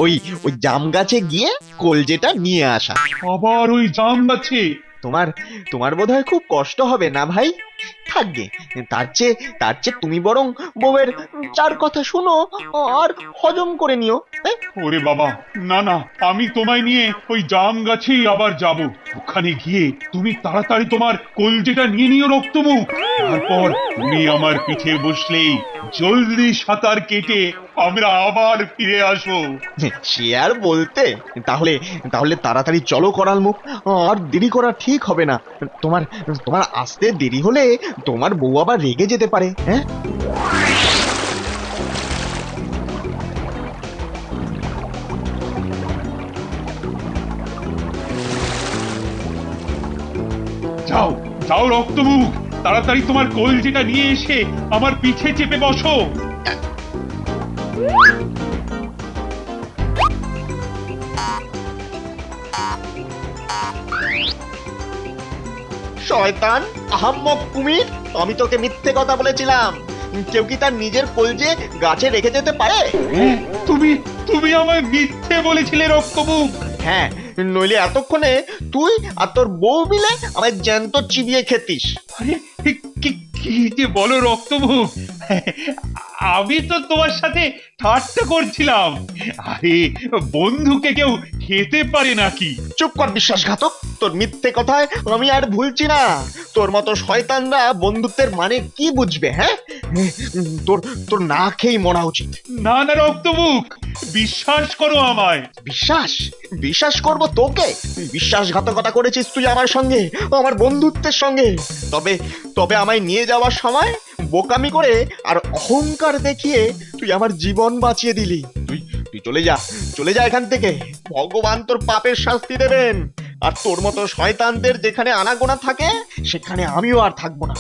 ওই ওই জাম গাছে গিয়ে কলজেটা নিয়ে আসা। আবার ওই জাম গাছে? তোমার তোমার বোধহয় খুব কষ্ট হবে না ভাই? থাকবে, তার চেয়ে তুমি বরং বউয়ের চার কথা শুনো আর হজম করে নিও। ওরে বাবা, না না, আমি তোমায় নিয়ে ওই জাম গাছেই আবার যাব। ওখানে গিয়ে তুমি তাড়াতাড়ি তোমার কলজেটা নিয়ে নিও রক্তমুখ। তারপর তুমি আমার পিঠে বসলেই জলদি সাঁতার কেটে আমরা আবার ফিরে আসবো। সে আর বলতে, তাহলে তাহলে তাড়াতাড়ি চলো করাল মুখ, আর দেরি করা ঠিক হবে না। তোমার তোমার আসতে দেরি হলে তোমার বউ আবার রেগে যেতে পারে। হ্যাঁ, যাও যাও রক্তমুখ, তাড়াতাড়ি তোমার কলজেটা নিয়ে এসে আমার পিঠে চেপে বসো। শয়তান আহাম্মক কুমির, আমি তোকে মিথ্যে কথা বলেছিলাম। কেউ কি তার নিজের কলজে গাছে রেখে যেতে পারে? তুমি তুমি আমায় মিথ্যে বলেছিলে রক্তমুখ। হ্যাঁ, নইলে এতক্ষণে তুই আর তোর বউ মিলে আমায় জ্যান্ত চিবিয়ে খেতিস। আরে, কি কি যে বলো রক্তমুখ, আমি তো তোমার সাথে ঠাট্টা করছিলাম। আরে, বন্ধুকে কেউ খেতে পারে নাকি? চুপ কর বিশ্বাসঘাতক, তোর মিথ্যে কথায় আমি আর ভুলছি না। তোর মতো শয়তানরা বন্ধুত্বের মানে কি বুঝবে? হ্যাঁ, তোর তোর না খেয়েই মরা উচিত। না না রক্তমুখ, বিশ্বাস করো আমায়। বিশ্বাস করব তোকে? বিশ্বাসঘাতকতা করেছিস তুই আমার সঙ্গে, আমার বন্ধুত্বের সঙ্গে। তবে তবে আমায় নিয়ে যাওয়ার সময় বোকামি করে আর অহংকার দেখিয়ে তুই আমার জীবন বাঁচিয়ে দিলি। তুই তুই চলে যা এখান থেকে। ভগবান তোর পাপের শাস্তি দেবেন। আর তোর মতো শয়তানদের যেখানে আনাগোনা থাকে সেখানে আমিও আর থাকবো না।